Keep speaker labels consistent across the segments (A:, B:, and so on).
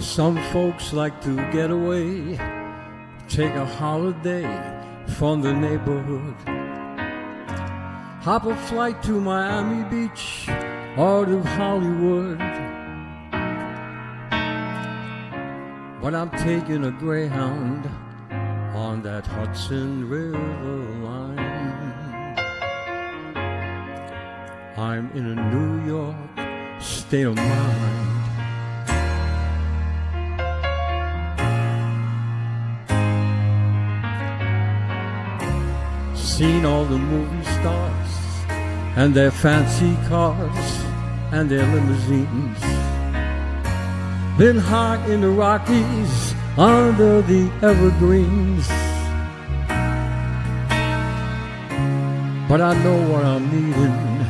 A: Some folks like to get away, take a holiday from the neighborhood, hop a flight to Miami Beach or to Hollywood. But I'm taking a Greyhound on that Hudson River line. I'm in a New York state of mind. Seen all the movie stars and their fancy cars and their limousines. Been high in the Rockies under the evergreens. But I know what I'm needing,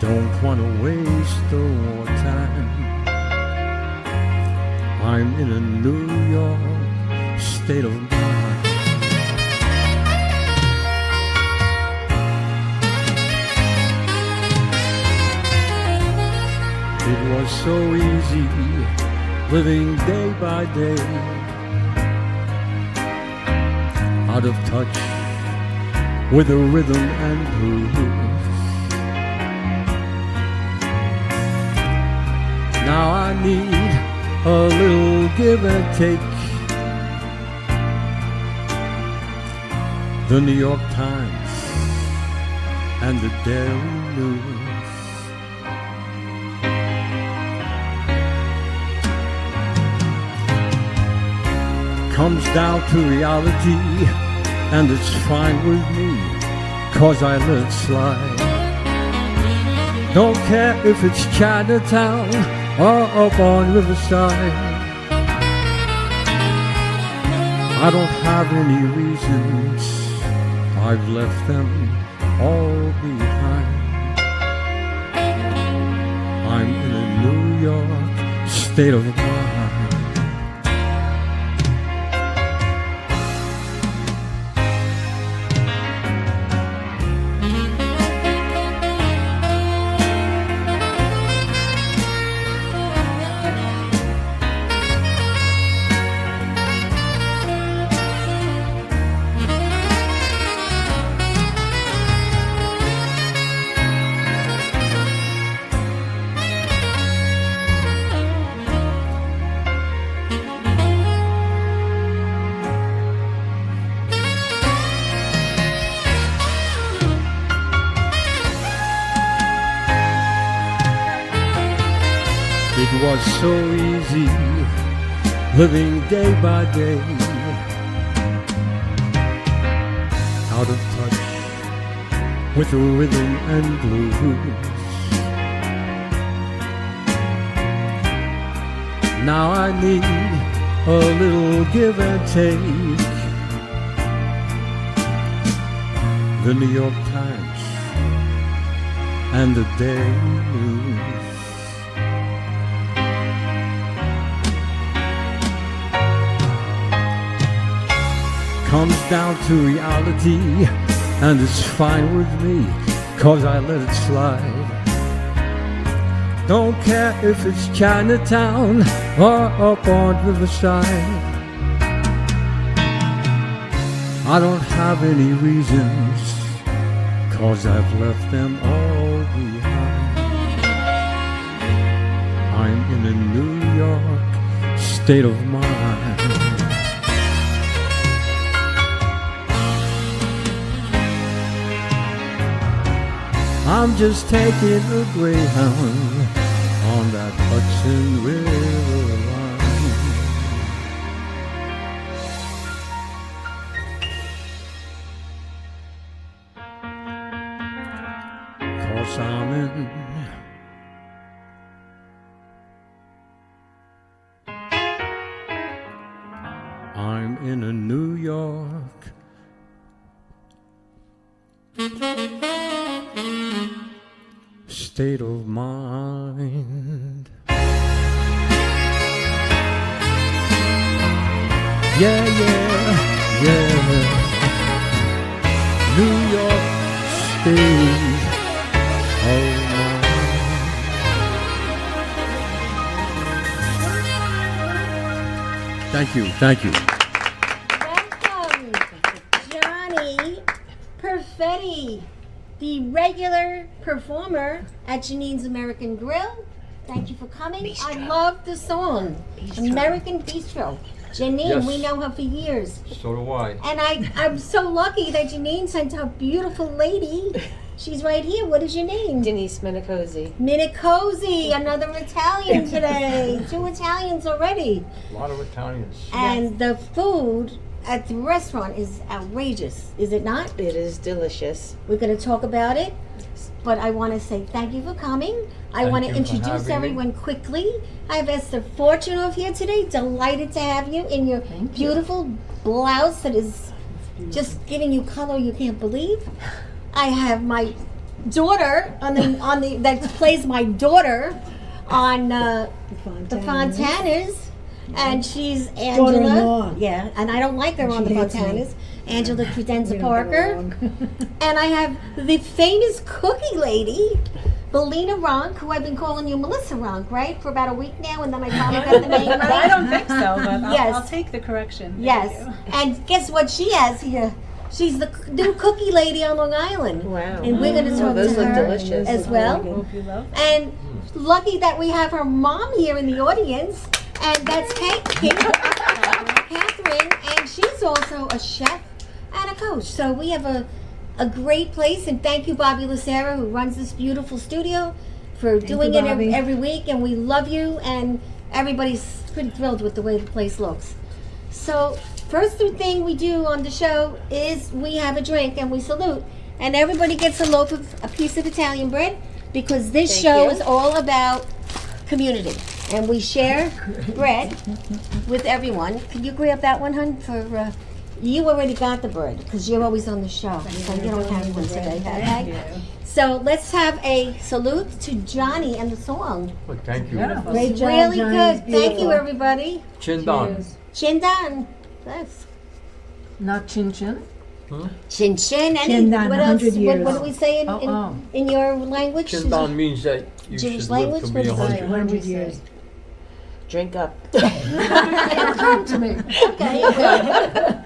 A: don't want to waste no more time. I'm in a New York state of mind. It was so easy, living day by day, out of touch with the rhythm and blues. Now I need a little give and take. The New York Times and the Daily News. Comes down to reality, and it's fine with me, 'cause I let it slide. Don't care if it's Chinatown or up on Riverside. I don't have any reasons, I've left them all behind. I'm in a New York state of mind. It was so easy, living day by day, out of touch with the rhythm and blues. Now I need a little give and take. The New York Times and the Daily News. Comes down to reality, and it's fine with me, 'cause I let it slide. Don't care if it's Chinatown or up on Riverside. I don't have any reasons, 'cause I've left them all behind. I'm in a New York state of mind. I'm just taking a Greyhound on that Hudson River line. 'Cause I'm in a New York state of mind. Yeah, yeah, yeah. New York state of mind. Thank you, thank you.
B: Welcome, Johnny Perfetti, the regular performer at Janine's American Grill. Thank you for coming.
C: Bistro.
B: I love the song, American Bistro. Janine,
A: Yes.
B: we know her for years.
A: So do I.
B: And I'm so lucky that Janine sent her beautiful lady. She's right here. What is your name?
C: Denise MINICOZZI.
B: MINICOZZI, another Italian today. 2 Italians already.
A: A lot of Italians.
B: And the food at the restaurant is outrageous, is it not?
C: It is delicious.
B: We're going to talk about it, but I want to say thank you for coming. I want to
A: Thank you for
B: introduce
A: having me.
B: everyone quickly. I have Esther Fortunoff here today. Delighted to have you in your beautiful blouse that is just giving you color you can't believe. I have my daughter on the that plays my daughter on the Fontanas, and she's Angela.
D: Daughter-in-law.
B: Yeah, and I don't like her on the
D: She hates me.
B: Fontanas. Angela Credenza
D: We don't get
B: Parker.
D: along.
B: And I have the famous cookie lady, Belina Ronk, who I've been calling you Melissa Ronk, right? For about a week now, and then I finally got the name right.
E: I don't think so, but
B: Yes.
E: I'll take the correction. Thank
B: Yes.
E: you.
B: And guess what she has here? She's the new cookie lady on Long Island.
C: Wow.
B: And we're going to talk
C: those
B: to
C: look
B: her
C: delicious.
B: as well.
E: Hope you love it.
B: And lucky that we have her mom here in the audience, and that's Catherine, and she's also a chef and a coach. So we have a great place, and thank you, Bobby Lucera, who runs this beautiful studio, for doing
D: you,
B: it
D: Bobby.
B: every week, and we love you, and everybody's pretty thrilled with the way the place looks. So first thing we do on the show is we have a drink and we salute, and everybody gets a piece of Italian bread, because this
C: Thank
B: show
C: you.
B: is all about community, and we share bread with everyone. Can you grab that one, hun? For you already got the bread because you're always on the show, so you don't have one today.
E: Thank you.
B: Okay? So let's have a salute to Johnny and the song.
A: Well, thank you.
E: Beautiful.
D: Great job,
B: Really
D: Johnny.
B: good.
D: It's
B: Thank you,
D: beautiful.
B: everybody.
A: Chin down.
D: Cheers.
B: Chin down. Yes.
D: Not chin chin.
B: Chin chin.
D: Chin down,
B: What
D: 100
B: else? What
D: years.
B: do we say in your language?
A: Chin down means that you
B: Jewish
A: should live
B: language?
A: to
B: What
A: be
B: is that?
A: 100.
D: 100 years.
C: Drink up.
D: Come to me.
B: Okay.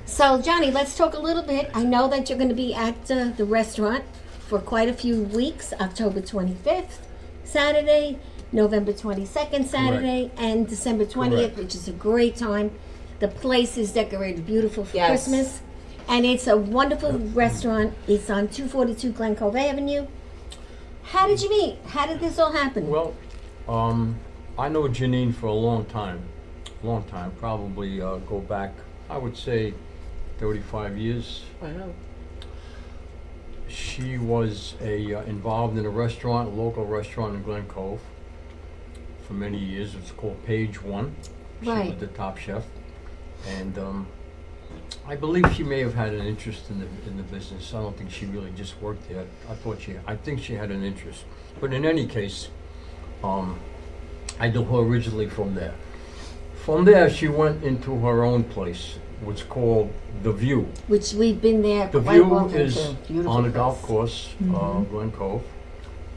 B: So, Johnny, let's talk a little bit. I know that you're going to be at the restaurant for quite a few weeks. October 25th, Saturday, November 22nd, Saturday, and December 20th,
A: Correct.
B: which is a great time. The place is decorated beautiful for
C: Yes.
B: Christmas. And it's a wonderful restaurant. It's on 242 Glen Cove Avenue. How did you meet? How did this all happen?
A: Well, I know Janine for a long time, probably go back, I would say 35 years.
C: Wow.
A: She was involved in a restaurant, a local restaurant in Glen Cove for many years. It's called Page One. She was
B: Right.
A: the top chef. And I believe she may have had an interest in the business. I don't think she really just worked there. I think she had an interest. But in any case, I knew her originally from there. From there, she went into her own place, what's called The View.
B: Which we've been there
A: The
B: quite
A: View
B: often
A: is
B: too. Beautiful
A: on the
B: place.
A: golf course, Glen Cove.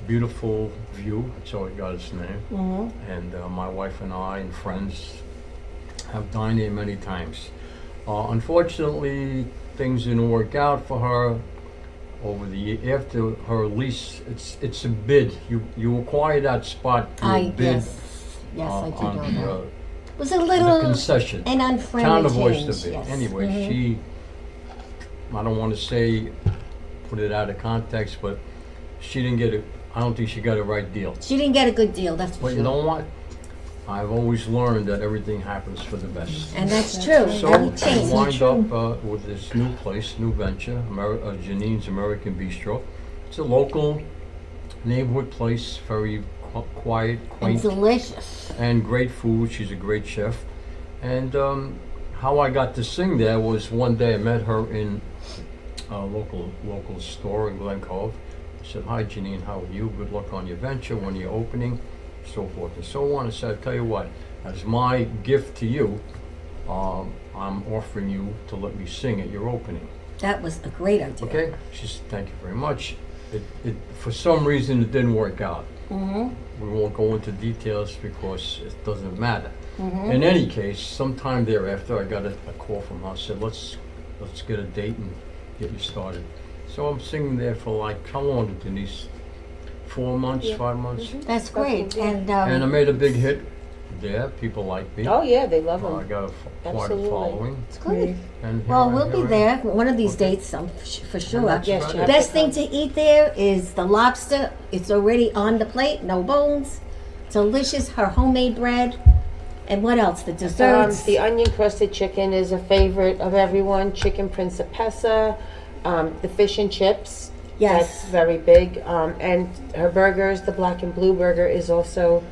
A: Beautiful view, that's how it got its name.
B: Mhm.
A: And my wife and I and friends have dined there many times. Unfortunately, things didn't work out for her after her lease. It's a bid. You acquire that spot through a bid.
B: Yes, I do
A: on
B: know
A: the,
B: that. It was a
A: the
B: little
A: concession.
B: an
A: Town
B: unfriendly
A: of
B: change.
A: Oyster bid.
B: Yes.
A: Anyway,
B: Mhm.
A: I don't want to say, put it out of context, but she didn't get it. I don't think she got a right deal.
B: She didn't get a good deal, that's for
A: But
B: sure.
A: you know what? I've always learned that everything happens for the best.
B: And that's true.
A: So
B: Every
A: I
B: change.
A: wind up with this new place, new venture, Janine's American Bistro. It's a local neighborhood place, very quiet,
B: And
A: quaint,
B: delicious.
A: and great food. She's a great chef. And how I got to sing there was one day I met her in a local store in Glen Cove. I said, "Hi Janine, how are you? Good luck on your venture, when you're opening," so forth and so on. I said, "I'll tell you what, as my gift to you, I'm offering you to let me sing at your opening."
B: That was a great idea.
A: Okay? She said, "Thank you very much." For some reason, it didn't work out. We won't go into details because it doesn't matter. In any case, sometime thereafter, I got a call from her, said, let's get a date and get you started. So I'm singing there for like, how long did Denise? 4 months, 5 months?
B: That's great. And
A: And I made a big hit there. People like me.
C: Oh yeah, they love
A: I
C: them.
A: got quite a
C: Absolutely.
A: following.
B: it's good.
A: And
B: Well,
A: here I-
B: we'll be
A: here I
B: there
A: am.
B: one of these
A: Okay.
B: dates, for sure.
A: that's
C: Yes,
A: about
C: you
A: it.
C: have
B: Best
C: to
B: thing
C: come.
B: to eat there is the lobster. It's already on the plate, no bones. Delicious, her homemade bread. And what else? The desserts.
C: The onion crusted chicken is a favorite of everyone. Chicken principessa, the fish and chips.
B: Yes.
C: That's very big. And her burgers, the black and blue burger is also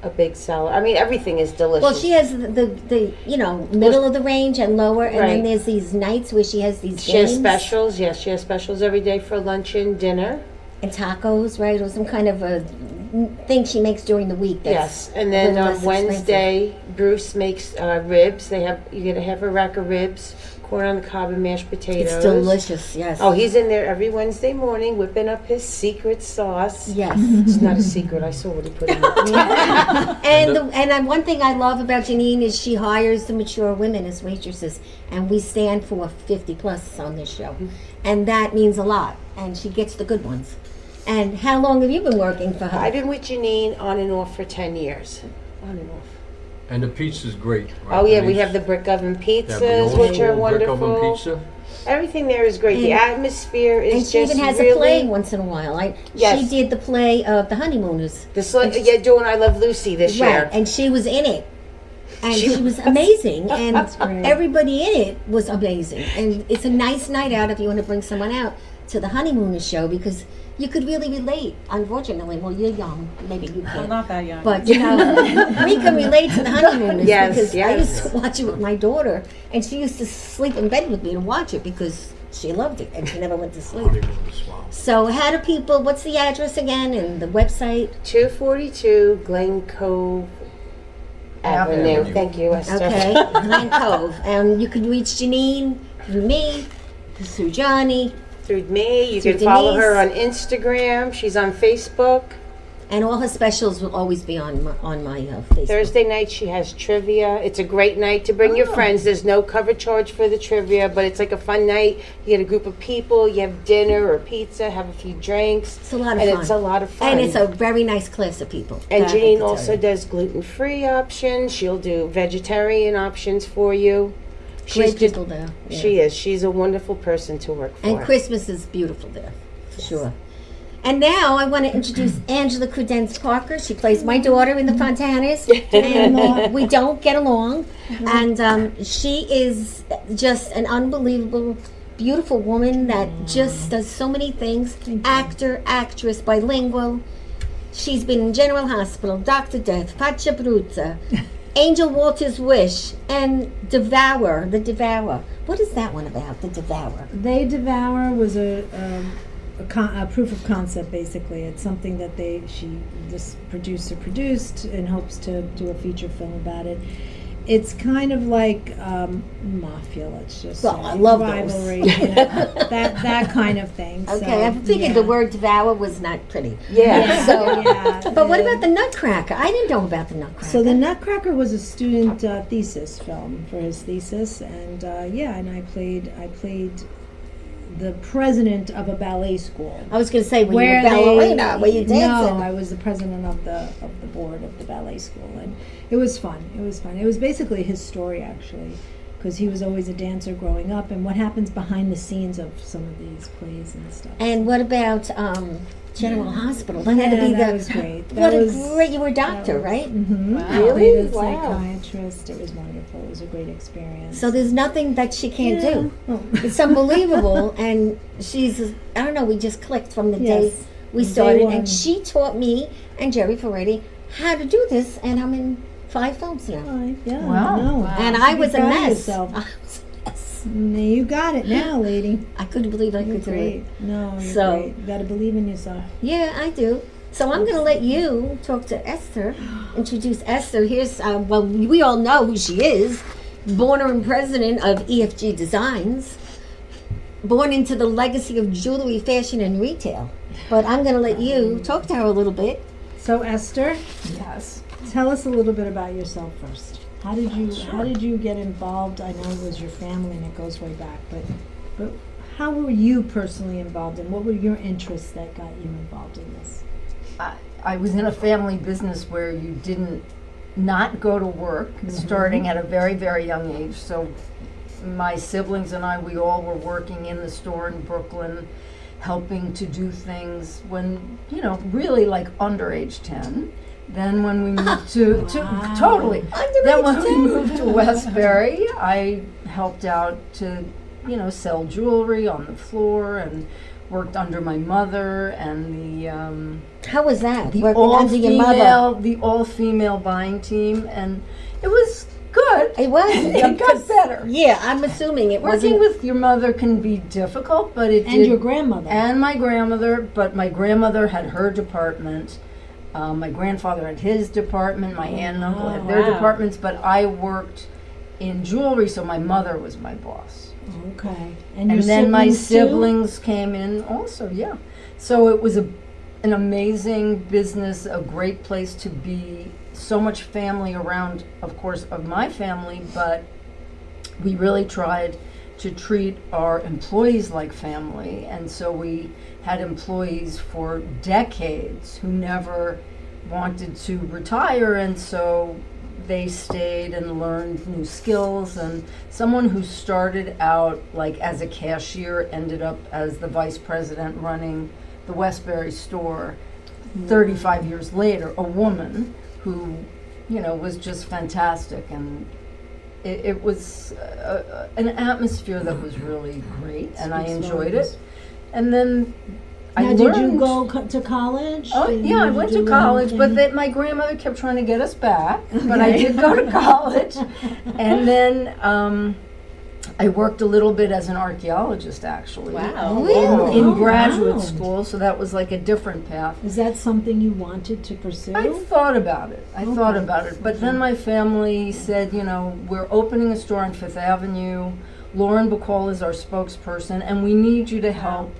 C: a big seller. I mean, everything is delicious.
B: Well, she has the middle of the range and lower, and then
C: Right.
B: there's these nights where she has these
C: She has
B: games
C: specials. Yes, she has specials every day for lunch and dinner.
B: and tacos, right? Or some kind of a thing she makes during the week. That's
C: Yes, and then
B: a little
C: on
B: less expensive.
C: Wednesday, Bruce makes ribs. You get a half a rack of ribs, corn on the cob, and mashed potatoes.
B: It's delicious. Yes.
C: Oh, he's in there every Wednesday morning whipping up his secret sauce.
B: Yes.
C: It's not a secret. I saw what he put in it.
B: And one thing I love about Janine is she hires the mature women as waitresses, and we stand for 50 plus on this show, and that means a lot. And she gets the good ones. And how long have you been working for her?
C: I've been with Janine on and off for 10 years. On and off.
A: And the pizza's great. Right,
C: Oh yeah, we
A: Denise?
C: have the brick oven
A: They have the
C: pizzas,
A: old
C: which are
A: school brick oven
C: wonderful.
A: pizza.
C: Everything there is great. The
B: And-
C: atmosphere is
B: and she
C: just
B: even has
C: really.
B: a play once in a while.
C: Yes.
B: She did the play of The Honeymooners.
C: Yeah, doing I Love Lucy this
B: Right,
C: year.
B: and she was in it. And
C: She
B: she was amazing. And
D: great.
B: everybody in it was amazing. And it's a nice night out if you want to bring someone out to the Honeymooners show, because you could really relate. Unfortunately, well, you're young. Maybe you
E: I'm
B: can't.
E: not that young.
B: But, we can relate to the Honeymooners.
C: Yes,
B: because I
C: yes.
B: used to watch it with my daughter. And she used to sleep in bed with me to watch it because she loved it. And she never went to sleep.
A: Hollywood as well.
B: So how do people, what's the address again and the website?
C: 242 Glen Cove Avenue.
A: Avenue.
C: Thank you, Esther.
B: Okay, Glen Cove. And you can reach Janine through me, through Johnny,
C: Through me, you
B: Through
C: can follow
B: Denise.
C: her on Instagram. She's on Facebook.
B: and all her specials will always be on my Facebook.
C: Thursday night she has trivia. It's a great night to bring your friends. There's no cover charge for the trivia, but it's like a fun night. You get a group of people, you have dinner or pizza, have a few drinks.
B: It's a lot of
C: and
B: fun.
C: it's a lot of fun.
B: And it's a very nice class of people.
C: And
B: that I can
C: Janine
B: tell
C: also
B: you.
C: does gluten-free options. She'll do vegetarian options for you.
B: Great people there. Yeah.
C: She is. She's a wonderful person to work for.
B: And Christmas is beautiful there, for sure. And now I want to introduce Angela Credenza Parker. She plays my daughter in the Fontanas, and we don't get along. And she is just an unbelievable, beautiful woman that just does so many things. Actor, actress, bilingual. She's been in General Hospital, Dr. Death, Faccia Brutta, Angel Walter's Wish, and Devour, The Devourer. What is that one about, The Devourer?
F: They Devour was a proof of concept, basically. It's something that this producer produced in hopes to do a feature film about it. It's kind of like mafia, let's just
B: Well,
F: say.
B: I love those.
F: rivalry, that kind of thing.
B: Okay,
F: So,
B: I figured
F: yeah.
B: the word devour was not pretty.
C: Yeah.
B: So,
F: Yeah,
B: but what
F: yeah.
B: about the Nutcracker? I didn't know about the Nutcracker.
F: So the Nutcracker was a student thesis film for his thesis, and and I played the president of a ballet school.
B: I was going to say, were you a
F: Where they-
B: ballerina? Were you dancing?
F: No, I was the president of the board of the ballet school, and it was fun. It was fun. It was basically his story, actually, because he was always a dancer growing up, and what happens behind the scenes of some of these plays and stuff.
B: And what about General Hospital? That had to be
F: that
B: the.
F: was great.
B: What a great! You were a doctor, right?
F: Mm-hmm.
E: Wow.
F: I
C: Really?
F: played as a
C: Wow.
F: psychiatrist. It was wonderful. It was a great experience.
B: So there's nothing that she can't do.
F: Oh.
B: It's unbelievable, and she's. I don't know. We just clicked from the day
F: Yes.
B: we
F: Day
B: started,
F: one.
B: and she taught me and Jerry Ferretti how to do this, and I'm in 5 films now.
F: Yeah,
D: Wow.
F: no.
E: Wow.
B: And
F: You
B: I
F: should be
B: was a
F: proud of
B: mess.
F: yourself.
B: I was a mess.
F: You got it now, lady.
B: I couldn't believe I
F: You're
B: could do it.
F: great. No, you're
B: So-
F: great. You got to believe in yourself.
B: Yeah, I do. So I'm going to let you talk to Esther, introduce Esther. Here's, we all know who she is. Born and president of EFG Designs. Born into the legacy of jewelry, fashion, and retail. But I'm going to let you talk to her a little bit
F: So Esther,
D: Yes.
F: tell us a little bit about yourself first. How did you get involved? I know it was your family and it goes way back, but how were you personally involved and what were your interests that got you involved in this?
D: I was in a family business where you didn't not go to work, starting at a very, very young age. So my siblings and I, we all were working in the store in Brooklyn, helping to do things when, really like under age 10. Then when we moved to totally, then when we moved to Westbury, I helped out to, sell jewelry on the floor and worked under my mother and the
B: How was that?
D: the
B: Working under your mother.
D: all-female buying team, and it was good.
B: It was.
D: It got better.
B: Yeah, I'm assuming it
D: Working
B: wasn't.
D: with your mother can be difficult, but it
F: And
D: did.
F: your grandmother.
D: And my grandmother, but my grandmother had her department. My grandfather had his department. My aunt and uncle had their
E: wow.
D: departments, but I worked in jewelry, so my mother was my boss.
F: Okay.
D: And
F: your
D: then my
F: too?
D: siblings came in also, yeah. So it was an amazing business, a great place to be, so much family around, of course, of my family, but we really tried to treat our employees like family. And so we had employees for decades who never wanted to retire, and so they stayed and learned new skills. And someone who started out like as a cashier ended up as the vice president running the Westbury store 35 years later, a woman who, was just fantastic. And it was an atmosphere that was really great, and I enjoyed it. And then
F: Now,
D: I
F: did
D: learned.
F: you go to college?
D: Oh,
F: Did
D: yeah, I
F: you
D: went
F: do
D: to college, but
F: anything?
D: my grandmother kept trying to get us back. But I did go to college. And then I worked a little bit as an archaeologist, actually.
E: Wow.
B: Really?
D: In
F: Oh,
D: graduate
F: wow.
D: school, so that was like a different path.
F: Is that something you wanted to pursue?
D: I thought about it.
F: Okay.
D: But then my family said, we're opening a store on Fifth Avenue. Lauren Bacall is our spokesperson, and we need you to help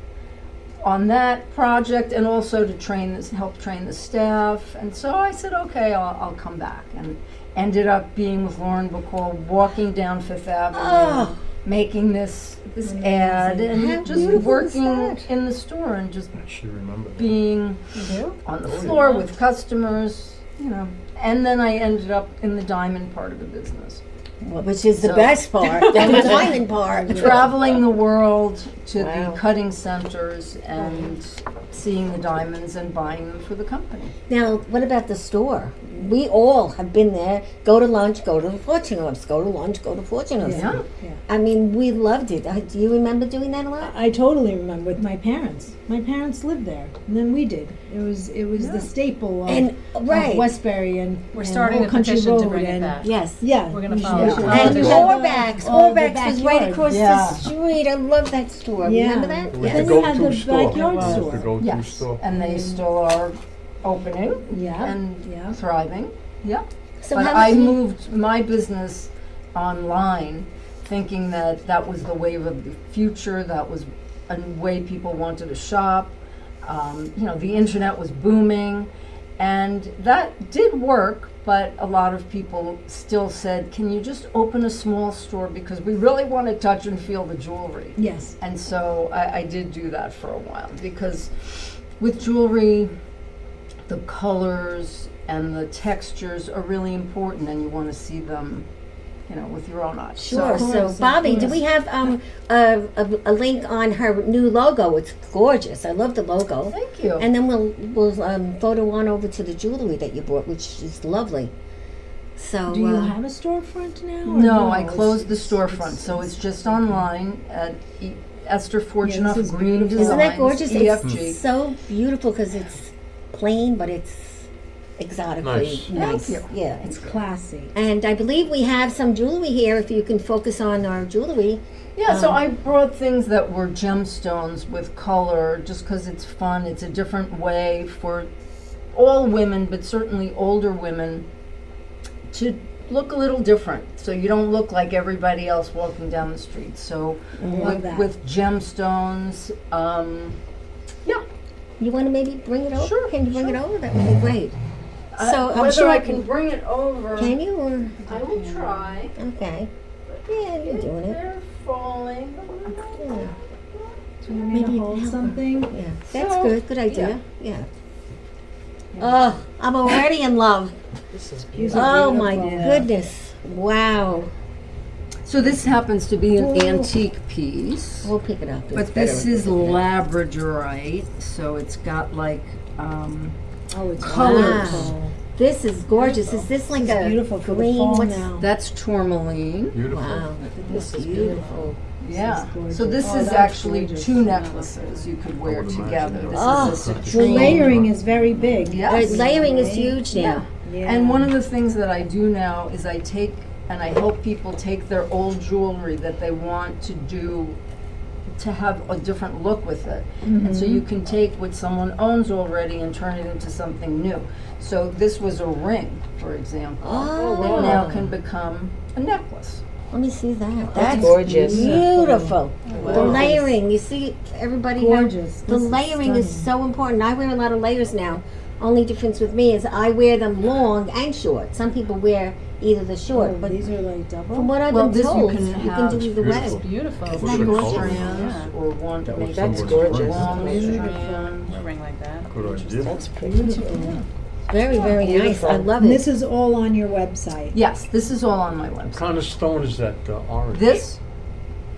D: on that project and also to help train the staff. And so I said, okay, I'll come back. And ended up being with Lauren Bacall, walking down Fifth Avenue, making this ad, and
B: How
D: just
B: beautiful is
D: working
B: that?
D: in the store and just
G: She remembered.
D: being on the floor with customers, And then I ended up in the diamond part of the business.
B: Which is the
D: So-
B: best part, the diamond part.
D: Traveling the world to
B: Wow.
D: the cutting centers and seeing the diamonds and buying them for the company.
B: Now, what about the store? We all have been there. Go to lunch, go to Fortunoff-'s. Go to lunch, go to Fortunoff-'s.
D: Yeah.
B: I mean, we loved it. Do you remember doing that a lot?
F: I totally remember with my parents. My parents lived there, and then we did. It was the staple of,
B: And right,
F: of Westbury and
E: We're
F: and
E: starting
F: Old
E: a
F: Country
E: petition to
F: Road
E: bring it
F: and-
E: back.
B: yes.
F: Yeah,
E: We're gonna
F: we should-
E: follow
F: we
E: up
F: should.
E: on
B: And
E: the
F: Yeah.
B: Orbeck's.
F: Oh, the
B: Orbeck's was right
F: backyard.
B: across
D: Yeah.
B: the street. I love that store.
F: Yeah.
B: Remember that?
G: It was
F: Then
G: the
F: you had
G: go-to
F: the
G: store.
F: backyard
G: It was
F: store.
G: the go-to
D: Yes,
G: store.
D: and they still are opening
F: Yeah,
D: and
F: yeah.
D: thriving. Yeah.
B: So
D: But
B: how
D: I
B: was it?
D: moved my business online thinking that that was the wave of the future, that was a way people wanted to shop. The internet was booming, and that did work, but a lot of people still said, can you just open a small store because we really want to touch and feel the jewelry.
F: Yes.
D: And so I did do that for a while, because with jewelry, the colors and the textures are really important, and you want to see them, with your own eyes.
B: Sure.
F: So-
B: So,
F: Of course,
B: Bobby,
F: of
B: do we have a link on her new logo? It's gorgeous. I love the logo.
D: Thank you.
B: And then we'll photo on over to the jewelry that you bought, which is lovely. So
F: Do you have a storefront now? or
D: no, I
F: It's-
D: closed the
F: it's-
D: storefront, so it's just online at Esther
F: this is
D: Fortunoff-Greene
F: beautiful.
D: Designs,
B: Isn't that gorgeous?
D: EFG.
B: It's so beautiful because it's plain, but it's exotically
G: Nice.
B: nice.
D: Thank you.
B: Yeah.
F: It's classy.
B: And I believe we have some jewelry here. If you can focus on our jewelry.
D: Yeah, so I brought things that were gemstones with color just because it's fun. It's a different way for all women, but certainly older women, to look a little different. So you don't look like everybody else walking down the street. So
F: Love that.
D: with gemstones, yeah.
B: You want to maybe bring it over?
D: Sure,
B: Can you bring it
D: sure.
B: over? That would be great. So I'm
D: Whether
B: sure
D: I can bring it over,
B: Can you or
D: I will try.
B: okay? Yeah, you're doing it.
D: They're falling.
B: Yeah,
F: Do you want me
B: Maybe
F: to
B: you
F: hold
B: can help
F: something?
B: yeah. That's
D: So,
B: good. Good idea. Yeah. Oh, I'm already in love.
C: This is
F: These
C: beautiful.
F: are
B: Oh my
F: beautiful.
B: goodness! Wow.
D: So this happens to be an
B: Ooh.
D: antique piece,
B: We'll pick it up. It's
D: but
B: better
D: this
B: if we
D: is
B: pick it up.
D: labradorite, so it's got like
F: Oh, it's
D: Colors.
F: beautiful.
B: This is gorgeous. Is this like
F: It's
B: a
F: beautiful for the
B: green?
F: fall
B: What's
F: now.
D: that's tourmaline.
G: Beautiful.
B: Wow,
C: This is
B: beautiful.
D: Yeah.
F: gorgeous.
D: So this
F: Oh,
D: is
F: that's
D: actually
F: gorgeous.
D: two necklaces you could wear
G: would imagine
D: together.
G: that.
D: This
B: Oh,
D: is a
F: The
D: citrine.
F: layering is very big.
D: Yes.
B: The layering is huge now.
F: Yeah.
D: And one of the things that I do now is I take and I help people take their old jewelry that they want to do to have a different look with it. And so you can take what someone owns already and turn it into something new. So this was a ring, for example.
B: Oh,
D: It now can become a necklace.
B: Let me see that.
C: That's gorgeous.
B: Beautiful. The
C: Wow.
B: layering. You see, everybody. how-
F: Gorgeous.
B: The
F: This is
B: layering is
F: stunning.
B: so important. I wear a lot of layers now. Only difference with me is I wear them long and short. Some people wear either the short,
F: Oh,
B: but
F: these are like double.
B: from what I've
D: Well,
B: been
D: this you
B: told,
D: can
B: you can
D: have
B: do either way.
G: beautiful.
E: Beautiful.
B: Isn't
G: Look
B: that
G: at the
B: gorgeous?
G: colors.
D: Strands or one
G: That was
D: make
C: That's
G: someone's
C: gorgeous.
D: long
C: Amazing.
D: strand.
E: A ring like that.
G: Good idea.
C: That's pretty.
B: Very, very nice.
C: Beautiful.
B: I love
F: And
B: it.
F: this is all on your website.
D: Yes, this is all on my
G: What
D: website.
G: kind of stone is that orange?
D: This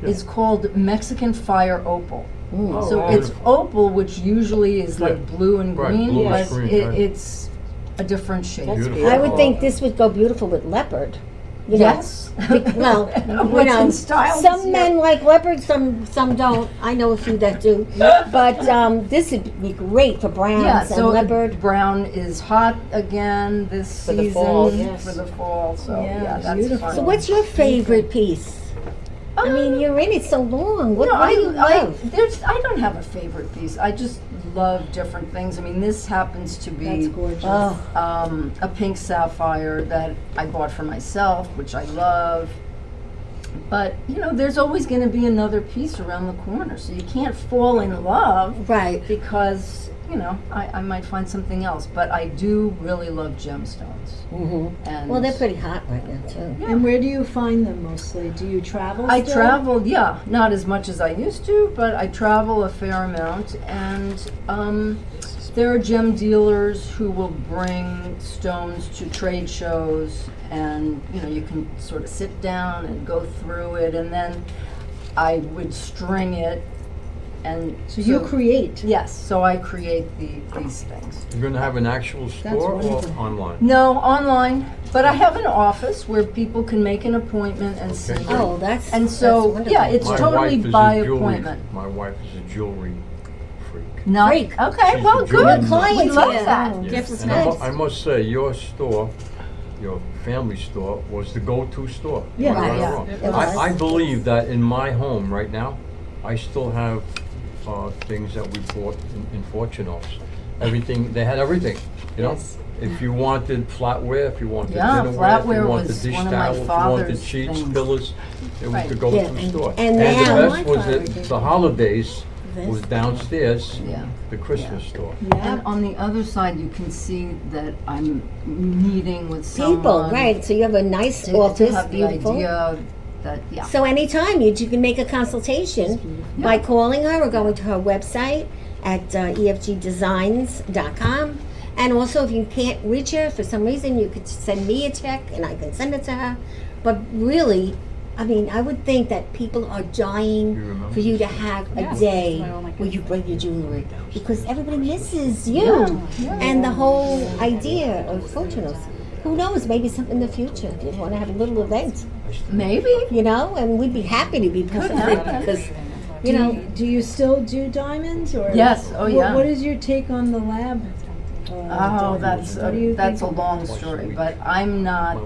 G: Yeah.
D: is called Mexican fire opal.
G: Oh,
D: So it's opal, which usually is like
G: Yeah.
D: blue and
G: Right,
D: green,
G: blue
C: and
D: but
G: green, right.
D: it's a different shade.
C: That's
G: Beautiful.
B: I would think this would go beautiful with leopard. You know.
D: Yes.
B: Well, you
D: What's
B: know,
D: in style
B: some
D: this year.
B: men like leopard, some don't. I know a few that do. But this would be great for browns
D: Yeah,
B: and
D: so
B: leopard.
D: brown is hot again this
C: For the
D: season
C: fall, yes.
D: for the fall. So
F: Yeah,
D: yeah, that's
F: beautiful.
D: fun.
B: So what's your favorite piece? I mean, you're in it so long. What,
D: No,
B: what do you love?
D: I don't have a favorite piece. I just love different things. I mean, this happens to
F: That's
D: be
F: gorgeous.
D: a pink sapphire that I bought for myself, which I love. But you know, there's always going to be another piece around the corner, so you can't fall in love
B: Right.
D: because you know I might find something else. But I do really love gemstones.
B: hmm
D: And
B: Well, they're pretty hot right now too.
F: And where do you find them mostly? Do you travel
D: I
F: still?
D: travel, yeah, not as much as I used to, but I travel a fair amount, and there are gem dealers who will bring stones to trade shows, and you know you can sort of sit down and go through it, and then I would string it, and
F: So you create.
D: yes, so I create these things.
G: You're going to have an actual store or
F: wonderful.
G: online?
D: No, online, but I have an office where people can make an appointment and see.
G: Okay.
D: it.
B: Oh, that's
D: And
B: that's
D: so,
B: wonderful.
D: yeah, it's
G: My
D: totally
G: wife is
D: by
G: a jewelry.
D: appointment.
G: My wife is a jewelry freak.
D: Not,
B: Freak.
D: okay,
G: She's
D: well,
G: a jewelry
D: good.
G: nut.
B: Client
D: We love
B: here.
D: that.
B: Oh.
G: Yeah.
B: Gifts
G: And
B: next.
G: I must say, your store, your family store, was the go-to store.
F: Yeah.
G: Am I
B: Right,
D: yeah.
G: wrong?
B: It was.
G: I believe that in my home right now, I still have things that we bought in Fortunoff-'s. Everything, they had everything, you know?
C: Yes.
G: If you wanted flatware, if you wanted
D: Yeah,
G: dinnerware, if
D: flatware
G: you wanted
D: was
G: dish
D: one of my
G: towel, if you wanted
D: father's
G: sheets,
D: things.
G: pillows, it was
D: Right.
G: the go-to
B: Yeah,
G: store.
B: and
G: the
B: now-
G: best was that the holidays was downstairs,
D: Yeah.
G: the Christmas store.
F: Yeah.
D: And on the other side, you can see that I'm meeting with someone.
B: People, right? So you have a nice
D: To
B: office,
D: have the
B: beautiful.
D: idea that, yeah.
B: So anytime you can make a consultation by calling her or going to her website at efgdesigns.com. And also, if you can't reach her for some reason, you could send me a check and I can send it to her. But really, I mean, I would think that people are
G: You
B: dying
G: remember
B: for you to
G: this?
B: have a
E: Yes,
B: day
E: that's why all my
B: where
E: kids
B: you bring your jewelry because everybody misses you
D: Yeah.
B: and the whole idea of Fortunoff. Who knows? Maybe something in the future. If you want to have a little event,
D: Maybe.
B: you know, and we'd be happy to be part of it
D: happen.
B: because, you know,
F: Do you still do diamonds or?
D: Yes, oh, yeah.
F: What is your take on the lab?
D: Oh, that's
F: What do you
D: that's a
F: think?
D: long story, but I'm not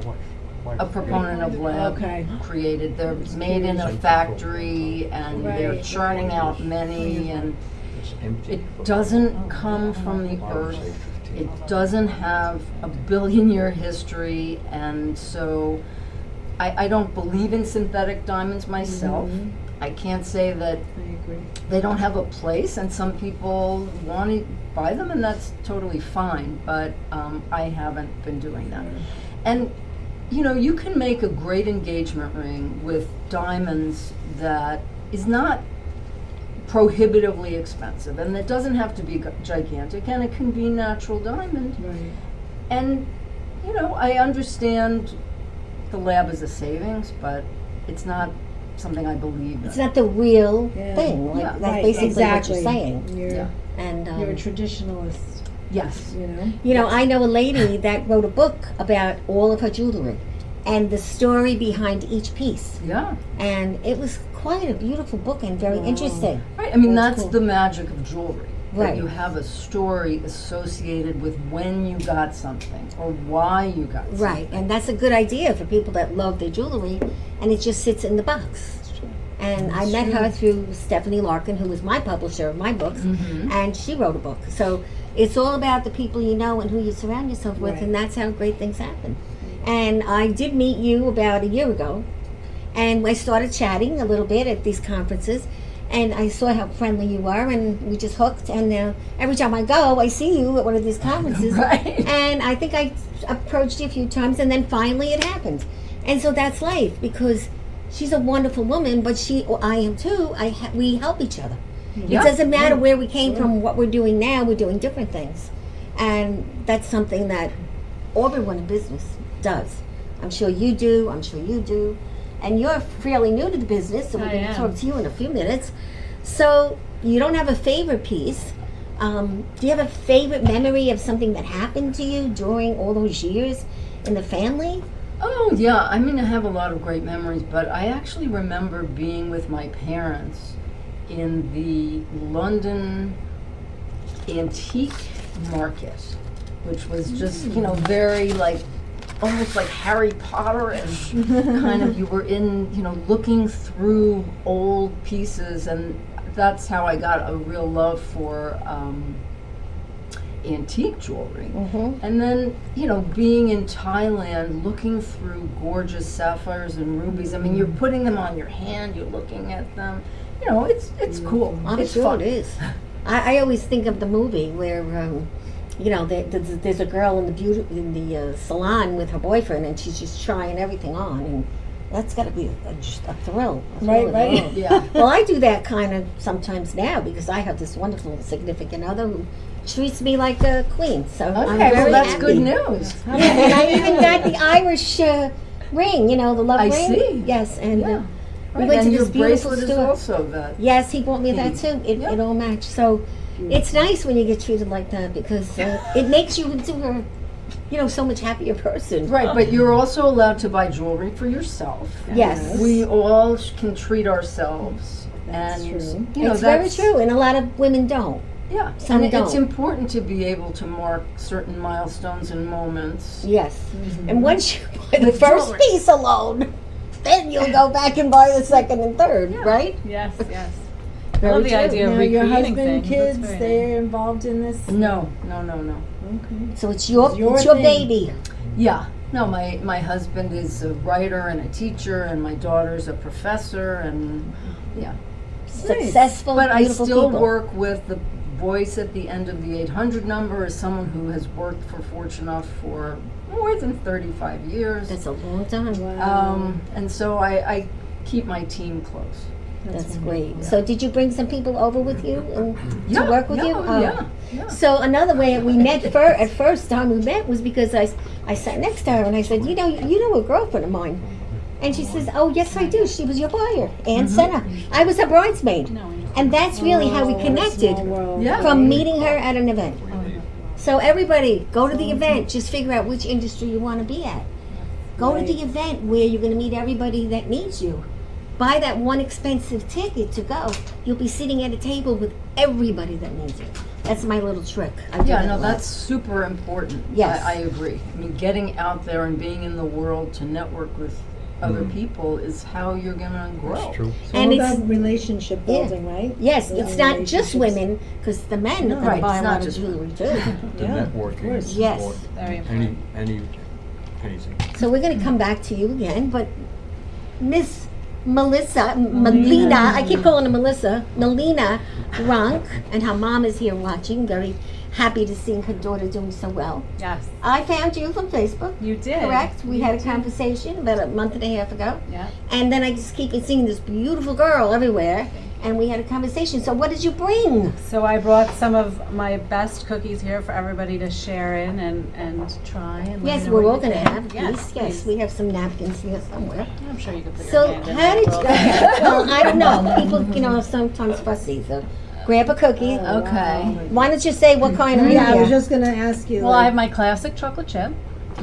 D: a proponent of lab
F: Okay.
D: created. They're made in a factory and they're
F: Right.
D: churning out many, and
G: It's empty.
D: it doesn't come from the earth. It doesn't have a billion-year history, and so I don't believe in synthetic diamonds myself. I can't say that
F: I agree.
D: they don't have a place, and some people want to buy them, and that's totally fine, but I haven't been doing that. And, you know, you can make a great engagement ring with diamonds that is not prohibitively expensive, and it doesn't have to be gigantic, and it can be natural diamond.
F: Right.
D: And, you know, I understand the lab is a savings, but it's not something I believe in.
B: It's not the real
F: Yeah.
B: thing. Like,
D: Yeah.
B: that's
F: Right,
B: basically
F: exactly.
B: what you're saying.
F: You're,
D: Yeah.
B: And
F: you're a traditionalist,
D: Yes.
F: you know?
B: you know, I know a lady that wrote a book about all of her jewelry and the story behind each piece.
D: Yeah.
B: And it was quite a beautiful book and very
F: Wow.
B: interesting.
D: Right. I mean,
F: That's
D: that's
F: cool.
D: the magic of jewelry. That
B: Right.
D: you have a story associated with when you got something or why you got something.
B: Right, and that's a good idea for people that love their jewelry, and it just sits in the box. And I met her through Stephanie Larkin, who was my publisher of my books,
D: Mhm.
B: and she wrote a book. So it's all about the people you know and who you surround yourself with,
F: Right.
B: and that's how great things happen. And I did meet you about a year ago, and I started chatting a little bit at these conferences, and I saw how friendly you were, and we just hooked. And every time I go, I see you at one of these conferences,
D: Right.
B: and I think I approached you a few times, and then finally it happened. And so that's life, because she's a wonderful woman, but I am too. We help each other.
D: Yeah.
B: It doesn't matter where we came from, what we're doing now. We're doing different things, and that's something that everyone in business does. I'm sure you do. I'm sure you do. And you're fairly new to the business, so we're
E: I
B: going to
E: am.
B: talk to you in a few minutes. So you don't have a favorite piece. Do you have a favorite memory of something that happened to you during all those years in the family?
D: Oh, yeah. I mean, I have a lot of great memories, but I actually remember being with my parents in the London antique market, which was just, you know, very like, almost like Harry Potter-ish kind of, you were in, you know, looking through old pieces, and that's how I got a real love for antique jewelry.
B: Mm-hmm.
D: And then, you know, being in Thailand, looking through gorgeous sapphires and rubies. I mean, you're putting them on your hand, you're looking at them. You know, it's cool.
B: I'm
D: it's
B: sure
D: fun.
B: it is. I always think of the movie where, you know, there's a girl in the salon with her boyfriend, and she's just trying everything on, and that's got to be just a thrill.
F: Right,
B: of
F: right.
B: it all.
D: Yeah.
B: Well, I do that kind of sometimes now because I have this wonderful significant other who treats me like a queen. So I'm
D: Okay,
B: very
D: well, that's
B: happy.
D: good news.
B: Yeah, and I even got the Irish ring, you know, the love
D: I
B: ring.
D: see.
B: Yes, and
D: Yeah.
B: we
D: Right,
B: went
D: and
B: to
D: your
B: this beautiful
D: bracelet is
B: store.
D: also that.
B: Yes, he bought me that too.
D: Yeah.
B: It all matched. So it's nice when you get treated like that because it makes you into a, you know, so much happier person.
D: Right, but you're also allowed to buy jewelry for yourself.
B: Yes.
D: We all can treat ourselves.
F: That's
D: and,
F: true.
D: You know,
B: It's very
D: that's
B: true, and a lot of women don't.
D: Yeah,
B: Some
D: and it's
B: don't.
D: important to be able to mark certain milestones and moments.
B: Yes.
F: Mm-hmm.
B: And once you buy the
D: With
B: first
D: jewelry.
B: piece alone, then you'll go back and buy the second and third, right?
E: Yes, yes. I
B: Very
E: love the
B: true.
E: idea of
F: Now, your
E: recreating
F: husband,
E: things.
F: kids,
E: That's very
F: they're involved in this?
D: No.
F: Okay.
B: So it's your
F: It's your thing.
B: baby.
D: Yeah, no, my husband is a writer and a teacher, and my daughter's a professor, and yeah.
B: Successful,
D: But I
B: beautiful
D: still
B: people.
D: work with the voice at the end of the 800 number as someone who has worked for Fortunoff for more than 35 years.
B: That's a long time.
F: Wow.
D: And so I keep my team close.
B: That's
F: wonderful.
B: great. So did you bring some people over with you and
D: Yeah,
B: to work with
D: yeah,
B: you? Oh.
D: yeah.
B: So another way we met at first time we met was because I sat next to her and I said, you know a girlfriend of mine. And she says, oh, yes, I do. She was your buyer, Ann Senna. I was her bridesmaid.
E: No,
B: And that's really how we
F: Oh,
B: connected
F: small world.
D: Yeah.
B: from meeting her at an event. So everybody, go to the event. Just figure out which industry you want to be at. Go to the event where you're going to meet everybody that needs you. Buy that one expensive ticket to go. You'll be sitting at a table with everybody that needs you. That's my little trick. I do
D: Yeah,
B: that
D: no,
B: a lot.
D: that's super important.
B: Yes.
D: I agree. I mean, getting out there and being in the world to network with other people is how you're going to grow.
G: That's true.
F: It's
B: And
F: all
B: it's-
F: about relationship building, right?
B: Yes,
F: Building
B: it's not just
F: relationships.
B: women, because the men are going
D: Right,
B: to buy
D: it's
B: a
D: not
B: lot of
D: just
B: jewelry too.
G: The
F: Yeah, of
G: networking.
F: course.
B: Yes.
G: or
E: Very important.
G: anything.
B: So we're going to come back to you again, but Miss Melina, I keep calling her Melissa, Melina Grunk, and her mom is here watching, very happy to see her daughter doing so well.
E: Yes,
B: I found you from Facebook,
E: you did.
B: correct? We had a conversation about a month and a half ago.
E: Yeah.
B: And then I just keep seeing this beautiful girl everywhere, and we had a conversation. So what did you bring?
E: So I brought some of my best cookies here for everybody to share in and try. And let
B: Yes,
E: me know
B: we're
E: what
B: all
E: you
B: going to
E: think.
B: have these. Yes,
E: please.
B: we have some napkins here somewhere.
E: I'm sure you could put
B: So
E: your hand in
B: how
E: there.
B: did you, okay, well, I don't know. People, are sometimes fussy. So grab a cookie.
D: Okay.
B: Why don't you say what kind of?
F: Yeah, I was just gonna ask you.
E: Well, I
F: like,
E: have my classic chocolate chip.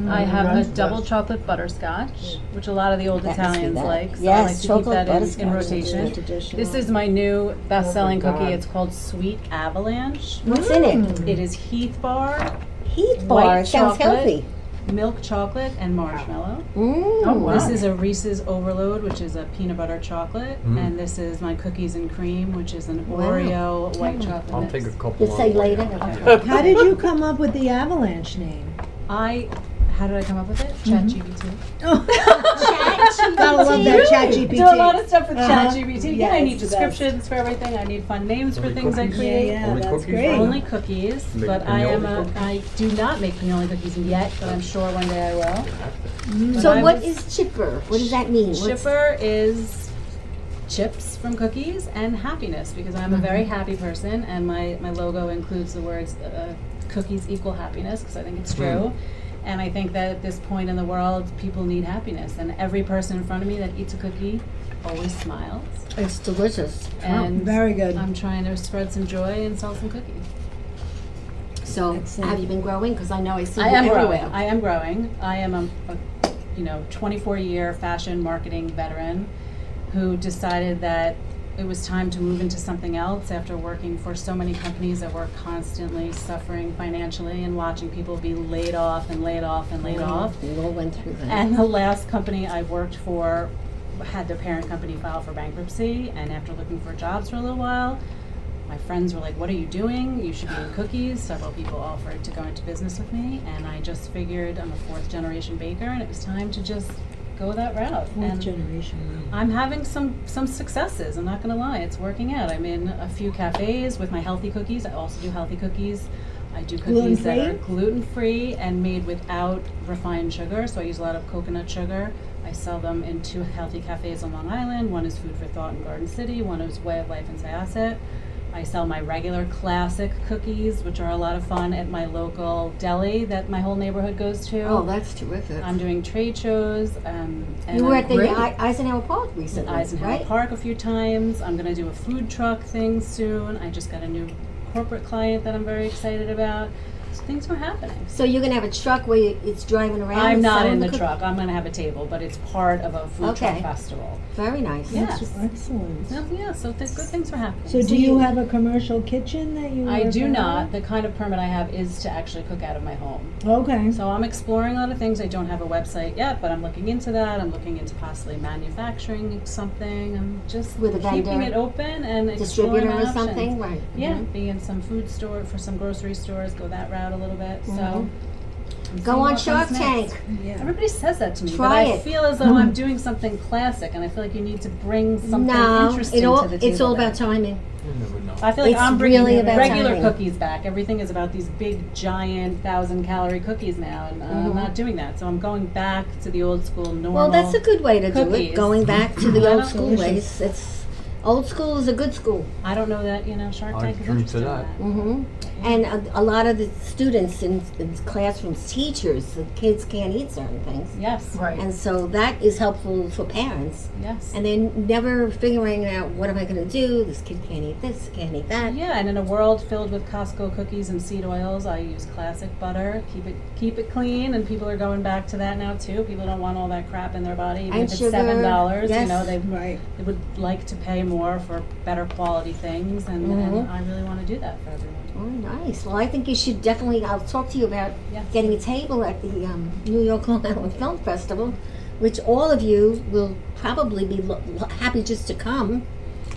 E: I have a double chocolate butterscotch, which a lot of the old
B: That must be
E: Italians
B: that.
E: like. So I
B: Yes,
E: like to keep
B: chocolate
E: that in
B: butterscotch.
E: rotation.
F: traditional.
E: This is my new best-selling
G: Oh my
E: cookie.
G: God.
E: It's called Sweet Avalanche.
B: What's in it?
E: It is Heath bar,
B: Heath
E: White
B: bar. It sounds
E: chocolate.
B: healthy.
E: milk chocolate, and marshmallow.
B: Mm.
D: Oh, wow.
E: This is a Reese's Overload, which is a peanut butter chocolate,
G: Mm.
E: and this is my cookies and cream, which is an
B: Wow.
E: Oreo white chocolate.
G: I'll
E: mix.
G: take a couple.
B: You'll say
G: on the way.
B: later.
E: Okay.
F: How did you come up with the Avalanche name?
E: How did I come up with it?
B: Mm-hmm.
E: ChatGPT.
F: Gotta love that chat GPT.
E: Do a lot of stuff with
F: Uh-huh.
E: ChatGPT. Yeah, I
F: Yes,
E: need
F: it does.
E: descriptions for everything. I need fun names for
G: Only
E: things I
G: cookies?
E: create.
F: Yeah,
G: Only
F: that's
G: cookies?
F: great.
E: Only cookies,
G: Make
E: but I am
G: pinole
E: I do not make pinole cookies yet, but I'm sure one day I will. But
B: So
E: I
B: what
E: was-
B: is chipper? What does that mean? What's-
E: Chipper is chips from cookies and happiness, because I'm a very happy person, and my logo includes the words cookies equal happiness, because I think it's true. And I think that at this point in the world, people need happiness, and every person in front of me that eats a cookie always smiles.
B: It's delicious.
E: And
F: very good.
E: I'm trying to spread some joy and sell some cookies.
B: So
F: Excellent.
B: have you been growing? Because I know I see
E: I
B: you
E: am
B: everywhere.
E: growing. I am growing. I am a 24-year fashion marketing veteran who decided that it was time to move into something else after working for so many companies that were constantly suffering financially and watching people be laid off and laid off and laid off.
B: We all went through that.
E: And the last company I worked for had their parent company file for bankruptcy, and after looking for jobs for a little while, my friends were like, "What are you doing? You should be in cookies." Several people offered to go into business with me, and I just figured I'm a fourth generation baker, and it was time to just go that route.
F: Fourth
E: And
F: generation.
E: I'm having some successes. I'm not going to lie, it's working out. I'm in a few cafes with my healthy cookies. I also do healthy cookies. I do cookies that are gluten-free and made without refined sugar, so I use a lot of coconut sugar. I sell them in 2 healthy cafes on Long Island. One is Food for Thought in Garden City, one is Way of Life in Syosset. I sell my regular classic cookies, which are a lot of fun, at my local deli that my whole neighborhood goes to.
B: Oh, that's terrific.
E: I'm doing trade shows. And
B: You were
E: I'm
B: at the
D: great.
B: Eisenhower Park recently,
E: Eisenhower
B: right?
E: Park a few times. I'm going to do a food truck thing soon. I just got a new corporate client that I'm very excited about. So things are happening.
B: So you're gonna have a truck where it's driving around?
E: I'm
B: and
E: not
B: selling
E: in the
B: cookies?
E: truck. I'm going to have a table, but it's part of a food truck
B: Okay.
E: festival.
B: Very nice.
E: Yes.
F: Excellent.
E: Yeah, so good things are happening.
F: So do you have a commercial kitchen that you
E: I
F: work
E: do
F: out
E: not.
F: of?
E: The kind of permit I have is to actually cook out of my home.
F: Okay.
E: So I'm exploring a lot of things. I don't have a website yet, but I'm looking into that. I'm looking into possibly manufacturing something. I'm just
B: With a
E: keeping
B: vendor?
E: it open and exploring
B: Distributor
E: my
B: or
E: options.
B: something, right?
E: Yeah,
B: Mhm.
E: be in some food store, for some grocery stores, go that route a little bit. So I'm
B: Go
E: seeing
B: on
E: what
B: Shark
E: comes
B: Tank.
E: next.
F: Yeah.
E: Everybody says that to me,
B: Try
E: but I
B: it.
E: feel as though I'm doing something classic, and I feel like you need to bring something
B: No,
E: interesting to the table.
B: it's all
E: there.
B: about timing.
G: You never know.
E: I feel like
B: It's
E: I'm bringing
B: really about
E: regular
B: timing.
E: cookies back. Everything is about these big, giant, 1,000-calorie cookies now, and I'm not doing that. So I'm going back to the old school normal.
B: Well, that's a good way to do it.
E: cookies.
B: Going back to the
E: I
B: old
E: don't-
B: school ways. It's old school is a good school.
E: I don't know that Shark
G: I
E: Tank is
G: agree to
E: interested in
G: that.
E: that.
B: Hmm. And a lot of the students in classrooms, teachers, the kids can't eat certain things.
E: Yes.
D: Right.
B: And so that is helpful for parents.
E: Yes.
B: And they're never figuring out, what am I going to do? This kid can't eat this, can't eat that.
E: Yeah, and in a world filled with Costco cookies and seed oils, I use classic butter. Keep it clean, and people are going back to that now too. People don't want all that crap in their body. Even
B: And
E: if it's
B: sugar,
E: $7,
B: yes.
E: they
F: Right.
E: would like to pay more for better quality things, and I really want to do that for everyone.
B: Oh, nice. Well, I think you should definitely, I'll talk to you about
E: Yes.
B: getting a table at the New York Long Island Film Festival, which all of you will probably be happy just to come.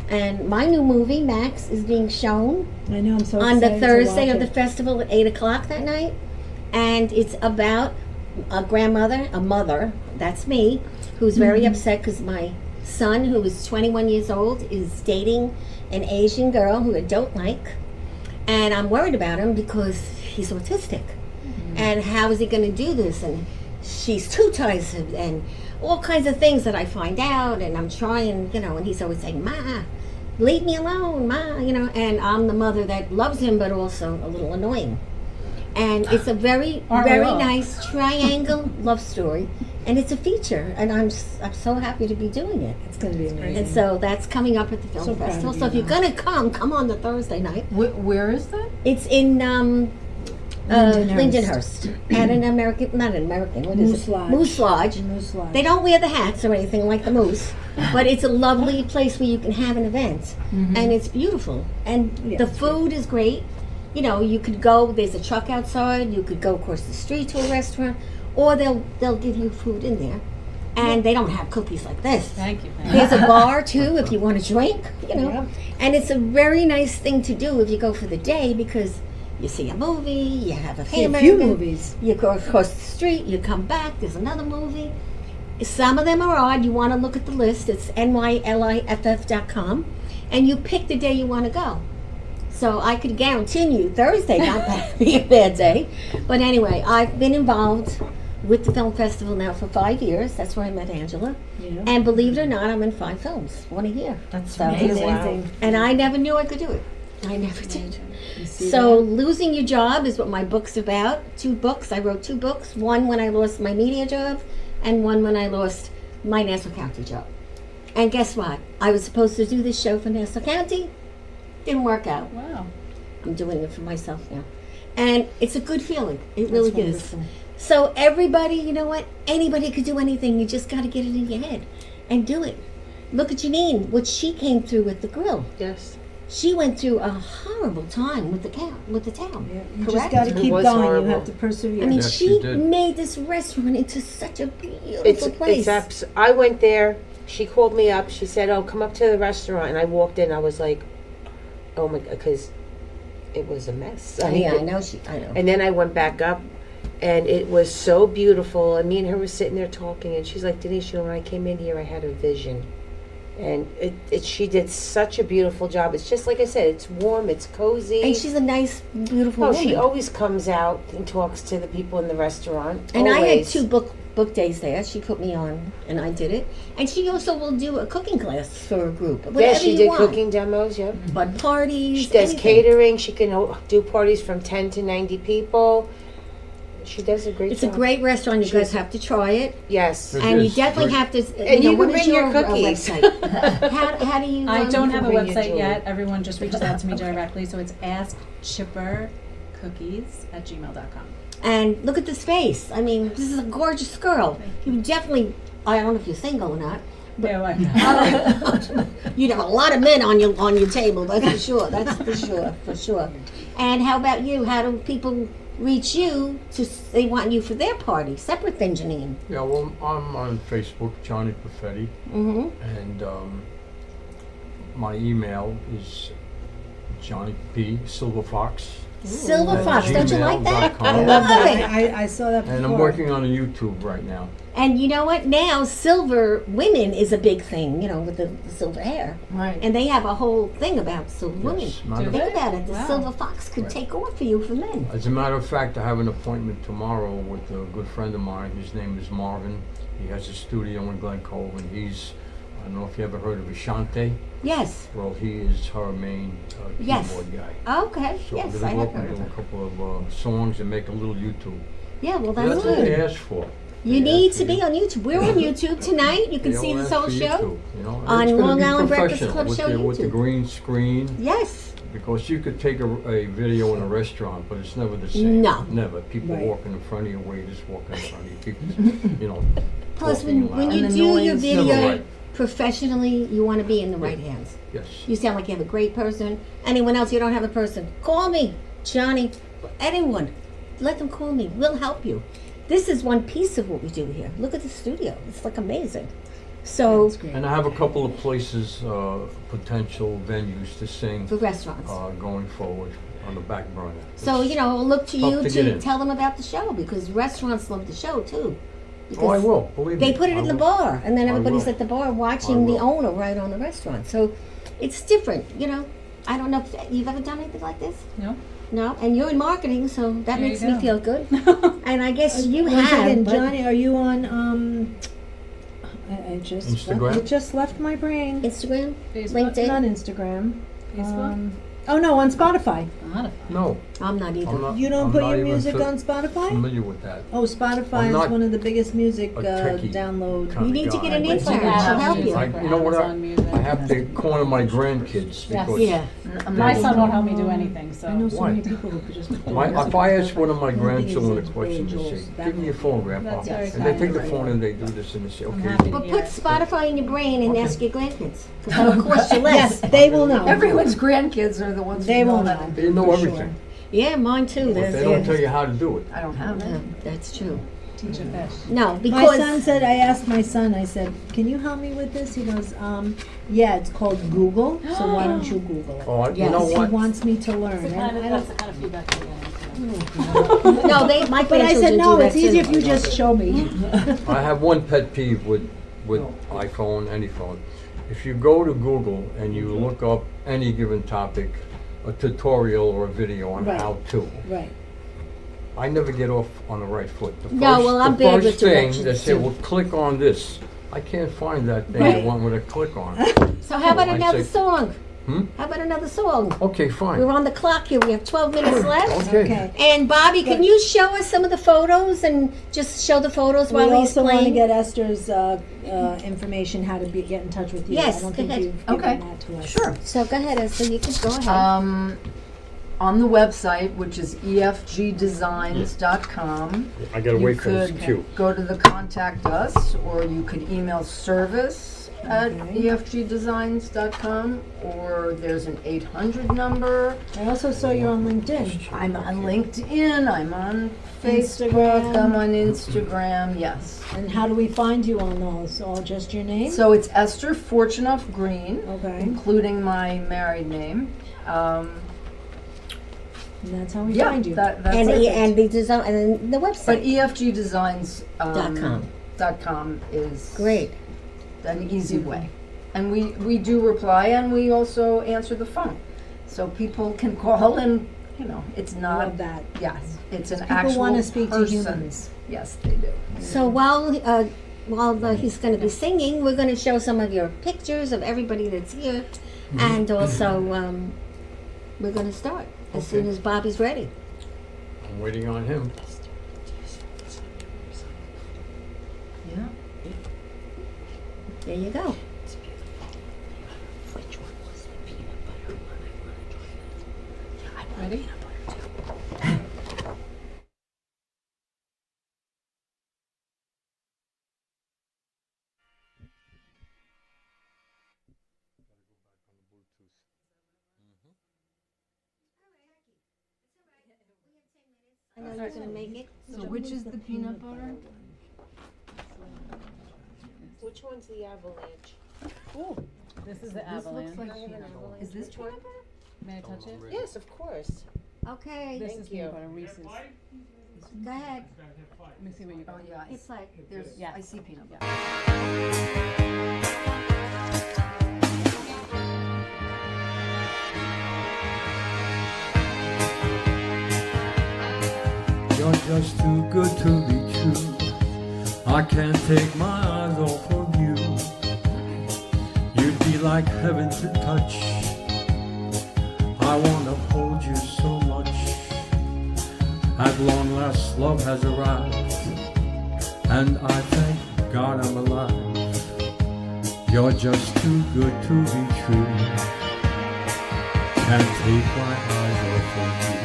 B: And my new movie, Max, is being shown
F: I know, I'm so
B: on the
F: excited to
B: Thursday
F: watch
B: of the
F: it.
B: festival at 8 o'clock that night. And it's about a grandmother, a mother, that's me, who's very upset because my son, who is 21 years old, is dating an Asian girl who I don't like. And I'm worried about him because he's autistic. And how is he going to do this? And she's too tiresome and all kinds of things that I find out. And I'm trying, and he's always saying, Ma, leave me alone, Ma, And I'm the mother that loves him, but also a little annoying. And it's a very,
E: Aren't we
B: very
E: all?
B: nice triangle love story. And it's a feature. And I'm so happy to be doing it.
F: It's going to be amazing.
B: And so that's coming up at the film
F: So proud of
B: festival.
F: you,
B: So if you're
F: Mom.
B: going to come on the Thursday night.
D: Where is that?
B: It's in
F: Lindenhurst.
B: Lindenhurst at an American, not an American, what is
F: Moose
B: it?
F: Lodge.
B: Moose Lodge.
F: Moose Lodge.
B: They don't wear the hats or anything like the moose, but it's a lovely place where you can have an event, and it's beautiful. And
F: Yeah,
B: the
F: it's
B: food is great. You could go. There's a truck outside. You could go across the street to a restaurant, or they'll give you food in there, and they don't have cookies like this.
E: Thank you.
B: There's a bar too if you want to drink,
F: Yeah.
B: And it's a very nice thing to do if you go for the day because you see a movie, you have a
F: See a
B: hamburger,
F: few movies.
B: you go across the street, you come back, there's another movie. Some of them are odd. You want to look at the list. It's nyliff.com, and you pick the day you want to go. So I could guarantee you Thursday not going to be a bad day. But anyway, I've been involved with the film festival now for 5 years. That's where I met Angela.
F: Yeah.
B: And believe it or not, I'm in 5 films, 1 a year.
D: That's
B: So-
D: amazing.
F: Amazing.
B: And I never knew I could do it. I never did.
F: You see
B: So
F: that?
B: losing your job is what my book's about. 2 books. I wrote 2 books. One when I lost my media job, and one when I lost my Nassau County job. And guess what? I was supposed to do this show for Nassau County. Didn't work out.
E: Wow.
B: I'm doing it for myself now. And it's a good feeling. It really
F: That's
B: is.
F: wonderful.
B: So everybody, you know what? Anybody could do anything. You just got to get it in your head and do it. Look at Janine, what she came through with the grill.
C: Yes.
B: She went through a horrible time with the town.
F: Yeah, you
B: Correct?
F: just got to
C: It
F: keep
C: was
F: going.
C: horrible.
F: You have to persevere.
B: I mean,
G: Yes,
B: she
G: she did.
B: made this restaurant into such a beautiful place.
C: I went there. She called me up. She said, "Oh, come up to the restaurant." And I walked in. I was like, "Oh my god," because it was a mess.
B: Yeah, I know. I know.
C: And then I went back up, and it was so beautiful. And me and her were sitting there talking, and she's like, "Denise, when I came in here, I had a vision." And she did such a beautiful job. It's just like I said, it's warm, it's cozy.
B: And she's a nice, beautiful
C: Oh,
B: woman.
C: she always comes out and talks to the people in the restaurant.
B: And I had
C: always.
B: 2 book days there. She put me on, and I did it. And she also will do a cooking class for a group. Whatever
C: Yeah, she
B: you
C: did
B: want.
C: cooking demos, yep.
B: But parties.
C: She does
B: anything.
C: catering. She can do parties from 10 to 90 people. She does a great
B: It's
C: job.
B: a great restaurant. You
C: She's-
B: guys have to try it.
C: Yes.
G: It
B: And you
G: is
B: definitely
G: great.
B: have to.
C: And you
B: what
C: can
B: is
C: bring your
B: your
C: cookies.
B: website? how do you?
E: I don't have a
C: bring your
E: website
C: jewelry.
E: yet. Everyone just reaches out to me directly, so it's askchippercookies@gmail.com.
B: And look at this face. I mean, this is a gorgeous girl. You definitely. I don't know if you're single or not.
E: No, I'm not.
B: You'd have a lot of men on your table. That's for sure. That's for sure. And how about you? How do people reach you they want you for their party, separate than Janine?
G: Yeah, well, I'm on Facebook, Johnny Perfetti,
B: Mm-hmm.
G: and my email is Johnny P. SilverFox.
B: Silver Fox, don't you like that?
G: gmail.com.
B: I love it.
F: I saw that before.
G: And I'm working on a YouTube right now.
B: And you know what? Now silver women is a big thing. With the silver hair,
D: Right.
B: and they have a whole thing about silver women.
G: Yes, matter of-
B: Think about it. The
E: Wow.
B: silver fox could
G: Right.
B: take over for you for men.
G: As a matter of fact, I have an appointment tomorrow with a good friend of mine. His name is Marvin. He has a studio in Glen Cove, and I don't know if you ever heard of Ashante.
B: Yes.
G: Well, he is her main
B: Yes.
G: keyboard guy.
B: Okay.
G: So
B: Yes,
G: I'm
B: I
G: going
B: have
G: to go up
B: heard
G: and
B: of
G: do
B: it.
G: a couple of songs and make a little YouTube.
B: Yeah. Well,
G: That's
B: that's
G: what they
B: good.
G: asked for.
B: You
G: They
B: need
G: asked
B: to
G: for
B: be
G: you.
B: on YouTube. We're on YouTube tonight. You can
G: They
B: see
G: all
B: this
G: asked
B: whole
G: for
B: show
G: YouTube, you know?
B: on
G: It's gonna
B: Long
G: be
B: Island Breakfast
G: professional
B: Club
G: with
B: show
G: With the
B: YouTube.
G: green screen.
B: Yes.
G: Because you could take a video in a restaurant, but it's never the same.
B: No.
G: Never. People
F: Right.
G: walking in front of you, waiters walking in front of you, people,
B: Plus,
G: talking
B: when
G: loud.
B: you
D: And the
B: do your
D: noise.
B: video
G: Never right.
B: professionally, you want to be in the right hands.
G: Yes.
B: You sound like you have a great person. Anyone else, you don't have a person, call me, Johnny, anyone. Let them call me. We'll help you. This is one piece of what we do here. Look at the studio. It's like amazing. So,
F: That's great.
G: And I have a couple of places, potential venues to sing
B: for restaurants.
G: going forward on the back burner.
B: So,
G: It's
B: I'll look to
G: tough
B: you
G: to get
B: to
G: in.
B: tell them about the show because restaurants love the show too.
G: Oh, I will, believe me.
B: They put it
G: I
B: in the
G: will.
B: bar, and then
G: I
B: everybody's
G: will.
B: at the bar watching the
G: will.
B: owner right on the restaurant. So it's different, you know. I don't know if you've ever done anything like this.
E: No?
B: No, and you're in marketing, so that
E: There you
B: makes me
E: go.
B: feel good. And I guess you
F: Once
B: have.
F: again,
B: but
F: Johnny, are you on, I just,
G: Instagram?
F: it just left my brain.
B: Instagram,
E: Facebook?
B: LinkedIn.
F: Not Instagram.
E: Facebook?
F: Oh no, on Spotify.
G: No,
B: I'm not either.
G: I'm not.
F: You don't
G: I'm
F: put
G: not
F: your
G: even
F: music on Spotify?
G: familiar with that.
F: Oh, Spotify
G: I'm
F: is
G: not
F: one of the biggest music
G: a techie
F: download.
G: kind
B: You
G: of
B: need to
G: guy.
B: get an
G: But
B: intern.
G: you know,
B: She'll help you.
G: I- you know what?
E: Amazon Music.
G: I have to corner my grandkids because
B: Yeah.
E: My son won't help me do anything, so.
F: I know so
G: Why?
F: many people who could just. do
G: My,
F: music
G: if I
F: on
G: ask one of my
F: The thing is,
G: grandchildren a
F: it's
G: question, they
F: Jules,
G: say,
F: that
G: give me your
F: might
G: phone,
F: be-
G: Grandpa.
E: That's very
G: And they take the
E: kind.
G: phone and they do this and they say,
E: I'm
G: okay.
E: happy to
B: But
E: hear
B: put
E: it.
B: Spotify in your brain and
G: Okay.
B: ask your grandkids. Because that'll cost you
F: Yes,
B: less.
F: they will know.
D: Everyone's grandkids are the ones
F: They
D: who know
F: will
D: that.
F: know.
G: They know
F: for
G: everything.
F: sure.
B: Yeah, mine too.
G: But
B: There's-
G: they don't tell you how to do it.
D: I don't have
B: Yeah,
D: it.
B: that's true.
E: Teach a fish.
B: No,
F: My
B: because
F: son said, I asked my son, I said, can you help me with this? He goes, yeah, it's called Google, so why don't you Google it?
G: Oh, you
B: Yes.
G: know
F: He
G: what?
F: wants me to learn.
E: That's the
F: and
E: kind of,
F: I
E: that's
F: don't-
E: the kind of feedback we're getting.
B: no, they my
F: But I
B: grandchildren
F: said, no,
B: do that
F: it's easier
B: too.
F: if you just show me.
G: I have one pet peeve with iPhone, any phone. If you go to Google and you look up any given topic, a tutorial or a video on
F: Right.
G: how to,
F: Right.
G: I never get off on the right foot. The
B: No,
G: first,
B: well, I'm
G: the
B: bad
G: first
B: with
G: thing
B: directions,
G: they say,
B: too.
G: well, click on this. I can't find that thing
F: Right.
G: I want me to click on.
B: So how about
G: I
B: another
G: say-
B: song?
G: Hmm?
B: How about another song?
G: Okay, fine.
B: We're on the clock here. We have 12 minutes left.
G: Okay.
F: Okay.
B: And Bobby, can you show us some of the photos and just show the photos
F: We
B: while he's
F: also want to
B: playing?
F: get Esther's information, how to get in touch with you.
B: Yes,
F: I don't
B: go
F: think
B: ahead.
F: you've given
D: Okay.
F: that to us.
D: Sure.
B: So go ahead, Esther. You can go ahead.
D: On the website, which is efgdesigns.com,
G: I gotta
D: you
G: wait for this
D: could
G: cue.
D: go to the contact us, or you could email service@efgdesigns.com, or there's an 800 number.
F: I also saw you're on LinkedIn.
D: I'm on LinkedIn, I'm on Facebook,
F: Instagram.
D: I'm on Instagram, yes.
F: And how do we find you on those? All just your name?
D: So it's Esther Fortunoff-Greene,
F: Okay.
D: including my married name.
F: And that's how we
D: Yeah,
F: find you.
D: that's
B: and,
D: it.
B: and the design and the
D: But
B: website.
D: EFGdesigns
B: .com.
D: .com is
B: Great.
D: an easy way. And we do reply, and we also answer the phone. So people can call and, you know, it's
F: I
D: not,
F: love that.
D: yes, it's an
F: People
D: actual
F: want to speak to
D: person.
F: humans.
D: Yes, they do.
B: So while he's going to be singing, we're going to show some of your pictures of everybody that's here, and also we're going to start as soon as Bobby's ready.
G: I'm waiting on him.
D: Yeah.
B: There you go.
E: Ready?
B: I know you're going to make it.
D: So which is the peanut butter?
C: Which one's the avalanche?
E: This is the
D: This
E: avalanche.
D: looks like peanut butter. Is this peanut butter?
E: May I touch it?
C: Yes, of course.
B: Okay,
E: This
C: Thank
E: is
C: you.
E: peanut butter, Reese's.
B: go ahead.
E: Let me see what you
D: Oh,
E: got.
D: yeah,
B: It's like
D: there's,
E: Yeah.
D: I see peanut butter.
A: You're just too good to be true. I can't take my eyes off of you. You'd be like heaven to touch. I wanna hold you so much. At long last, love has arrived, and I thank God I'm alive. You're just too good to be true. Can't take my eyes off of you.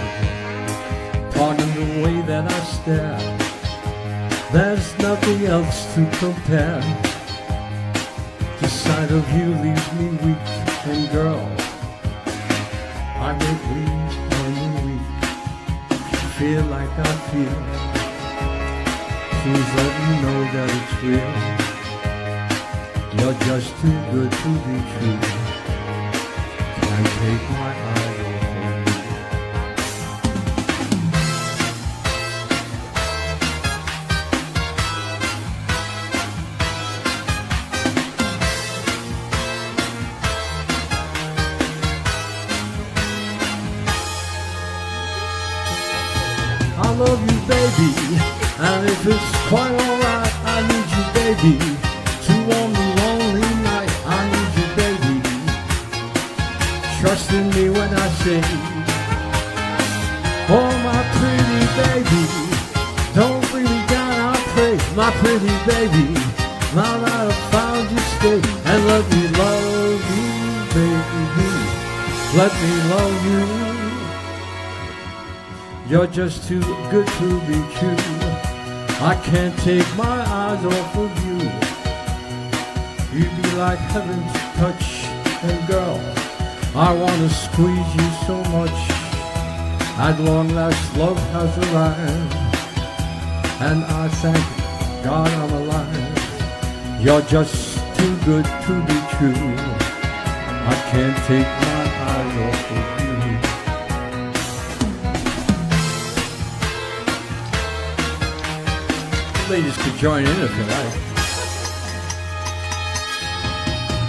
A: Pardon the way that I stare. There's nothing else to compare. The sight of you leaves me weak, and girl, I get weak when you weak. Feel like I feel. Please let me know that it's real. You're just too good to be true. Can't take my eyes off of you. if it's quite alright, I need you, baby. To warm the lonely night, I need you, baby. Trust in me when I say, oh my pretty baby, don't bring me down, I pray, my pretty baby. Now that I've found you, stay and let me love you, baby. Let me love you. You're just too good to be true. I can't take my eyes off of you. You'd be like heaven's touch, and girl, I wanna squeeze you so much. At long last, love has arrived, and I thank God I'm alive. You're just too good to be true. I can't take my eyes off of you. Ladies could join in if you like.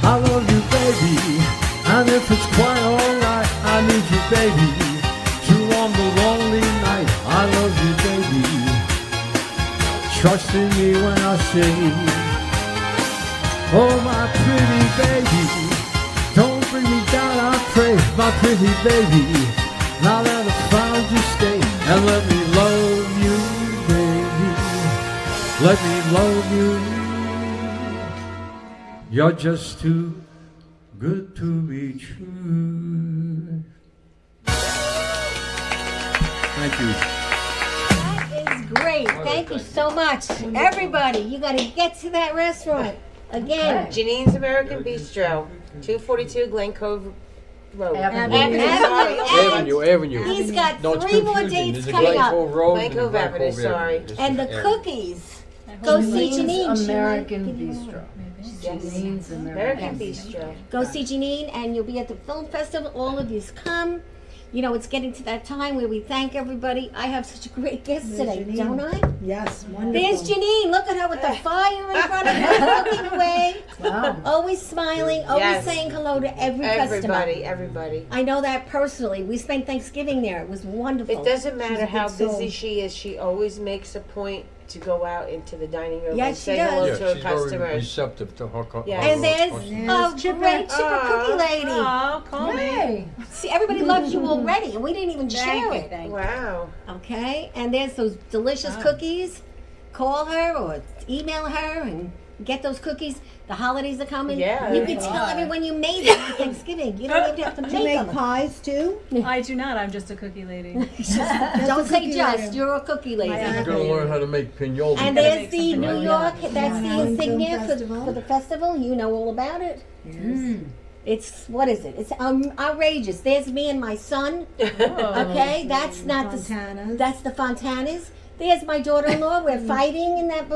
A: I love you, baby, and if it's quite alright, I need you, baby. To warm the lonely night, I love you, baby. Trust in me when I say, oh my pretty baby, don't bring me down, I pray, my pretty baby. Now that I've found you, stay and let me love you, baby. Let me love you. You're just too good to be true. Thank you.
B: That is great. Thank you so much. Everybody, you got to get to that restaurant. Again.
C: Janine's American Bistro, 242 Glen Cove Road.
G: Avenue.
B: He's got
G: No, it's
B: 3 more
G: confusing.
B: dates
G: There's a
B: coming
G: Glen
B: up.
G: Cove Road
C: Glen
G: and a
C: Cove
G: Glen
C: Avenue,
G: Cove
C: sorry.
G: It's
B: And the
G: area.
B: cookies. Go see Janine.
D: American
B: She might
D: Bistro.
C: Yes.
D: Janine's
C: American
D: American
C: Bistro.
B: Go see Janine, and you'll be at the film festival. All of yous come. You know, it's getting to that time where we thank everybody. I have such a great guest
F: There's
B: today,
F: Janine.
B: don't I?
F: Yes, wonderful.
B: There's Janine. Look at her with the fire in front of her, looking away.
D: Wow.
B: Always smiling, always
C: Yes.
B: saying hello to every customer.
C: Everybody.
B: I know that personally. We spent Thanksgiving there. It was wonderful.
C: It doesn't matter
F: a
C: how
F: good soul.
C: busy she is, she always makes a point to go out into the dining room
B: Yes,
C: and
B: she
C: say
B: does.
C: hello
G: Yeah,
C: to her
G: she's very
C: customers.
G: receptive to her
C: Yes.
B: And there's
F: There's
B: a
F: Chipper.
B: great chipper cookie lady.
E: Oh, call me.
D: Hey.
B: See, everybody loves you already, and we didn't even share
E: Thank you,
B: it.
E: thank you.
C: Wow.
B: Okay, and there's those delicious
E: Ah.
B: cookies. Call her or email her and get those cookies. The holidays are coming.
C: Yeah.
B: You can tell everyone you made them on Thanksgiving. You don't even have to
F: Do you
B: make
F: make
B: them.
F: pies too?
E: I do not. I'm just a cookie lady.
B: Don't say
F: cookie
B: just.
F: lady.
B: You're a cookie lady.
E: I
G: You're gonna learn how to make pinoles.
B: And
E: gotta
B: there's
E: make
B: the
E: something
B: New
E: like
B: York.
E: that.
B: That's the
F: Yeah.
B: insignia
F: Film
B: for
F: festival.
B: the festival. You know all about it. It's what is it? It's outrageous. There's me and my son. Okay, that's not the.
F: Fontana's.
B: That's the Fontanas. There's my daughter-in-law. We're fighting in that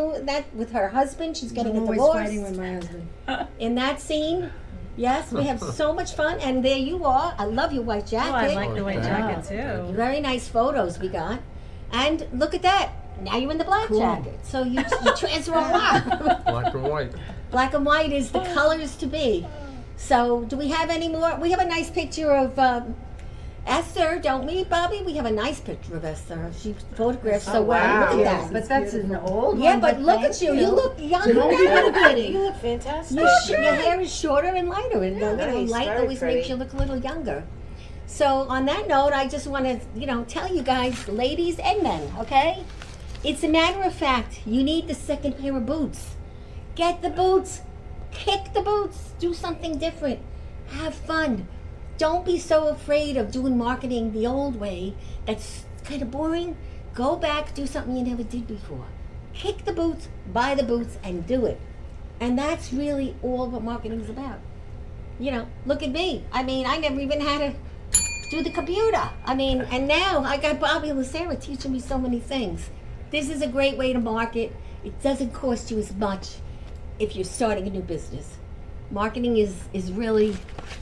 B: with her husband. She's getting
F: I'm
B: a
F: always
B: divorce.
F: fighting with my husband.
B: In that scene. Yes, we have so much fun. And there you are. I love your white
E: Oh,
B: jacket.
E: I like the white
G: Okay.
E: jacket too.
B: Very nice photos we got. And look at that. Now you're in the black jacket. So you transfer a lot.
G: Black and white.
B: Black and white is the colors to be. So do we have any more? We have a nice picture of Esther, don't we, Bobby? We have a nice picture of Esther. She photographed so
C: Oh,
B: well.
C: wow.
B: Look at
D: Yes,
B: that.
D: but that's an old
B: Yeah,
D: one.
B: but look
D: thank
B: at you. You look younger
F: Don't be
B: now.
F: pretty.
C: You look fantastic.
B: Your hair is shorter and lighter, and
C: nice,
B: light
C: very
B: always
C: pretty.
B: makes you look a little younger. So on that note, I just want to, tell you guys, ladies and men, okay? It's a matter of fact, you need the second pair of boots. Get the boots, kick the boots, do something different, have fun. Don't be so afraid of doing marketing the old way. That's kind of boring. Go back, do something you never did before. Kick the boots, buy the boots, and do it. And that's really all what marketing is about. Look at me. I mean, I never even had to do the computer. And now I got Bobby and Sarah teaching me so many things. This is a great way to market. It doesn't cost you as much if you're starting a new business. Marketing is really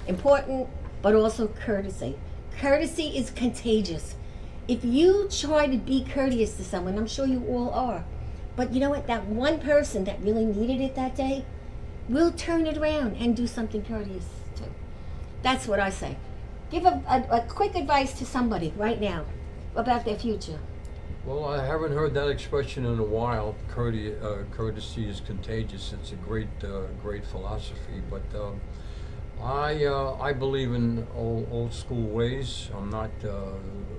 B: important, but also courtesy. Courtesy is contagious. If you try to be courteous to someone, I'm sure you all are, but you know what? That one person that really needed it that day will turn it around and do something courteous too. That's what I say. Give a quick advice to somebody right now about their future.
G: Well, I haven't heard that expression in a while. Courtesy is contagious. It's a great philosophy. But I believe in old school ways. I'm not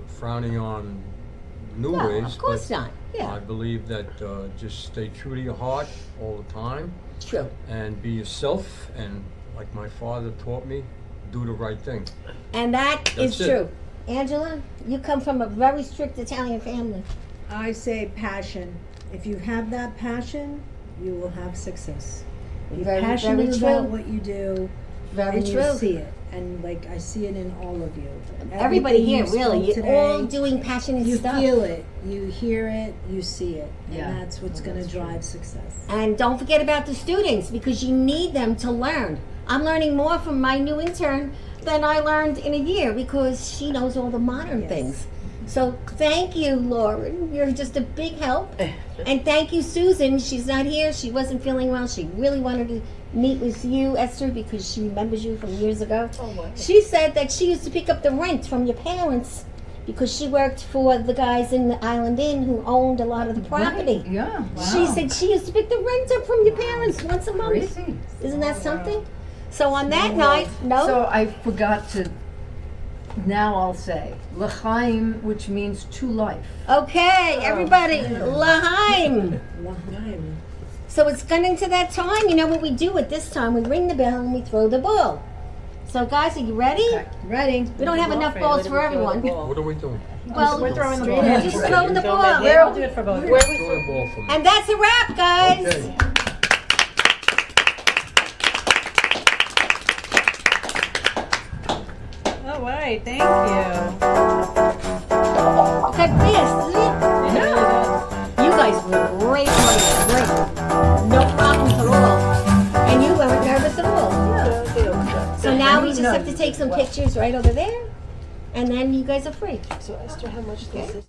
G: frowning on new
B: No,
G: ways.
B: of course
G: but
B: not. Yeah.
G: I believe that just stay true to your heart all the time
B: True.
G: and be yourself. And like my father taught me, do the right thing.
B: And that is
G: That's it.
B: true. Angela, you come from a very strict Italian family.
F: I say passion. If you have that passion, you will have success. Be
B: Very,
F: passionate
B: very
F: about
B: true.
F: what you do,
B: Very
F: and
B: true.
F: you see it. And like I see it in all of you.
B: Everybody
F: Everything
B: here,
F: you
B: really,
F: spoke
B: you're all
F: today,
B: doing passionate
F: you
B: stuff.
F: feel it, you hear it, you see it,
D: Yeah.
F: and that's what's going to drive success.
B: And don't forget about the students, because you need them to learn. I'm learning more from my new intern than I learned in a year, because she knows all the modern
F: Yes.
B: things. So thank you, Lauren. You're just a big help. And thank you, Susan. She's not here. She wasn't feeling well. She really wanted to meet with you, Esther, because she remembers you from years ago. She said that she used to pick up the rent from your parents because she worked for the guys in the Island Inn who owned a lot of the property.
D: Right, yeah.
B: She
D: Wow.
B: said she used to pick the rent up from your parents once a month.
D: Crazy.
B: Isn't that something? So on that night, no?
D: So I forgot to, now I'll say, L'chaim, which means to life.
B: Okay, everybody, L'chaim.
F: L'chaim.
B: So it's getting to that time. You know what we do at this time? We ring the bell and we throw the ball. So guys, are you ready?
F: Ready?
B: We don't have enough balls for everyone.
G: What are we doing?
B: Well,
E: We're throwing the ball.
B: just throwing the ball.
E: I'll do it for both.
G: Throw the ball for me.
B: And that's a wrap, guys.
G: Okay.
E: All right, thank you.
B: Got fast, isn't it?
E: It really does.
B: You guys were great. Great. No problems at all. And you weren't nervous at all. So now we just have to take some pictures right over there. And then you guys are free.
C: So Esther, how much does this?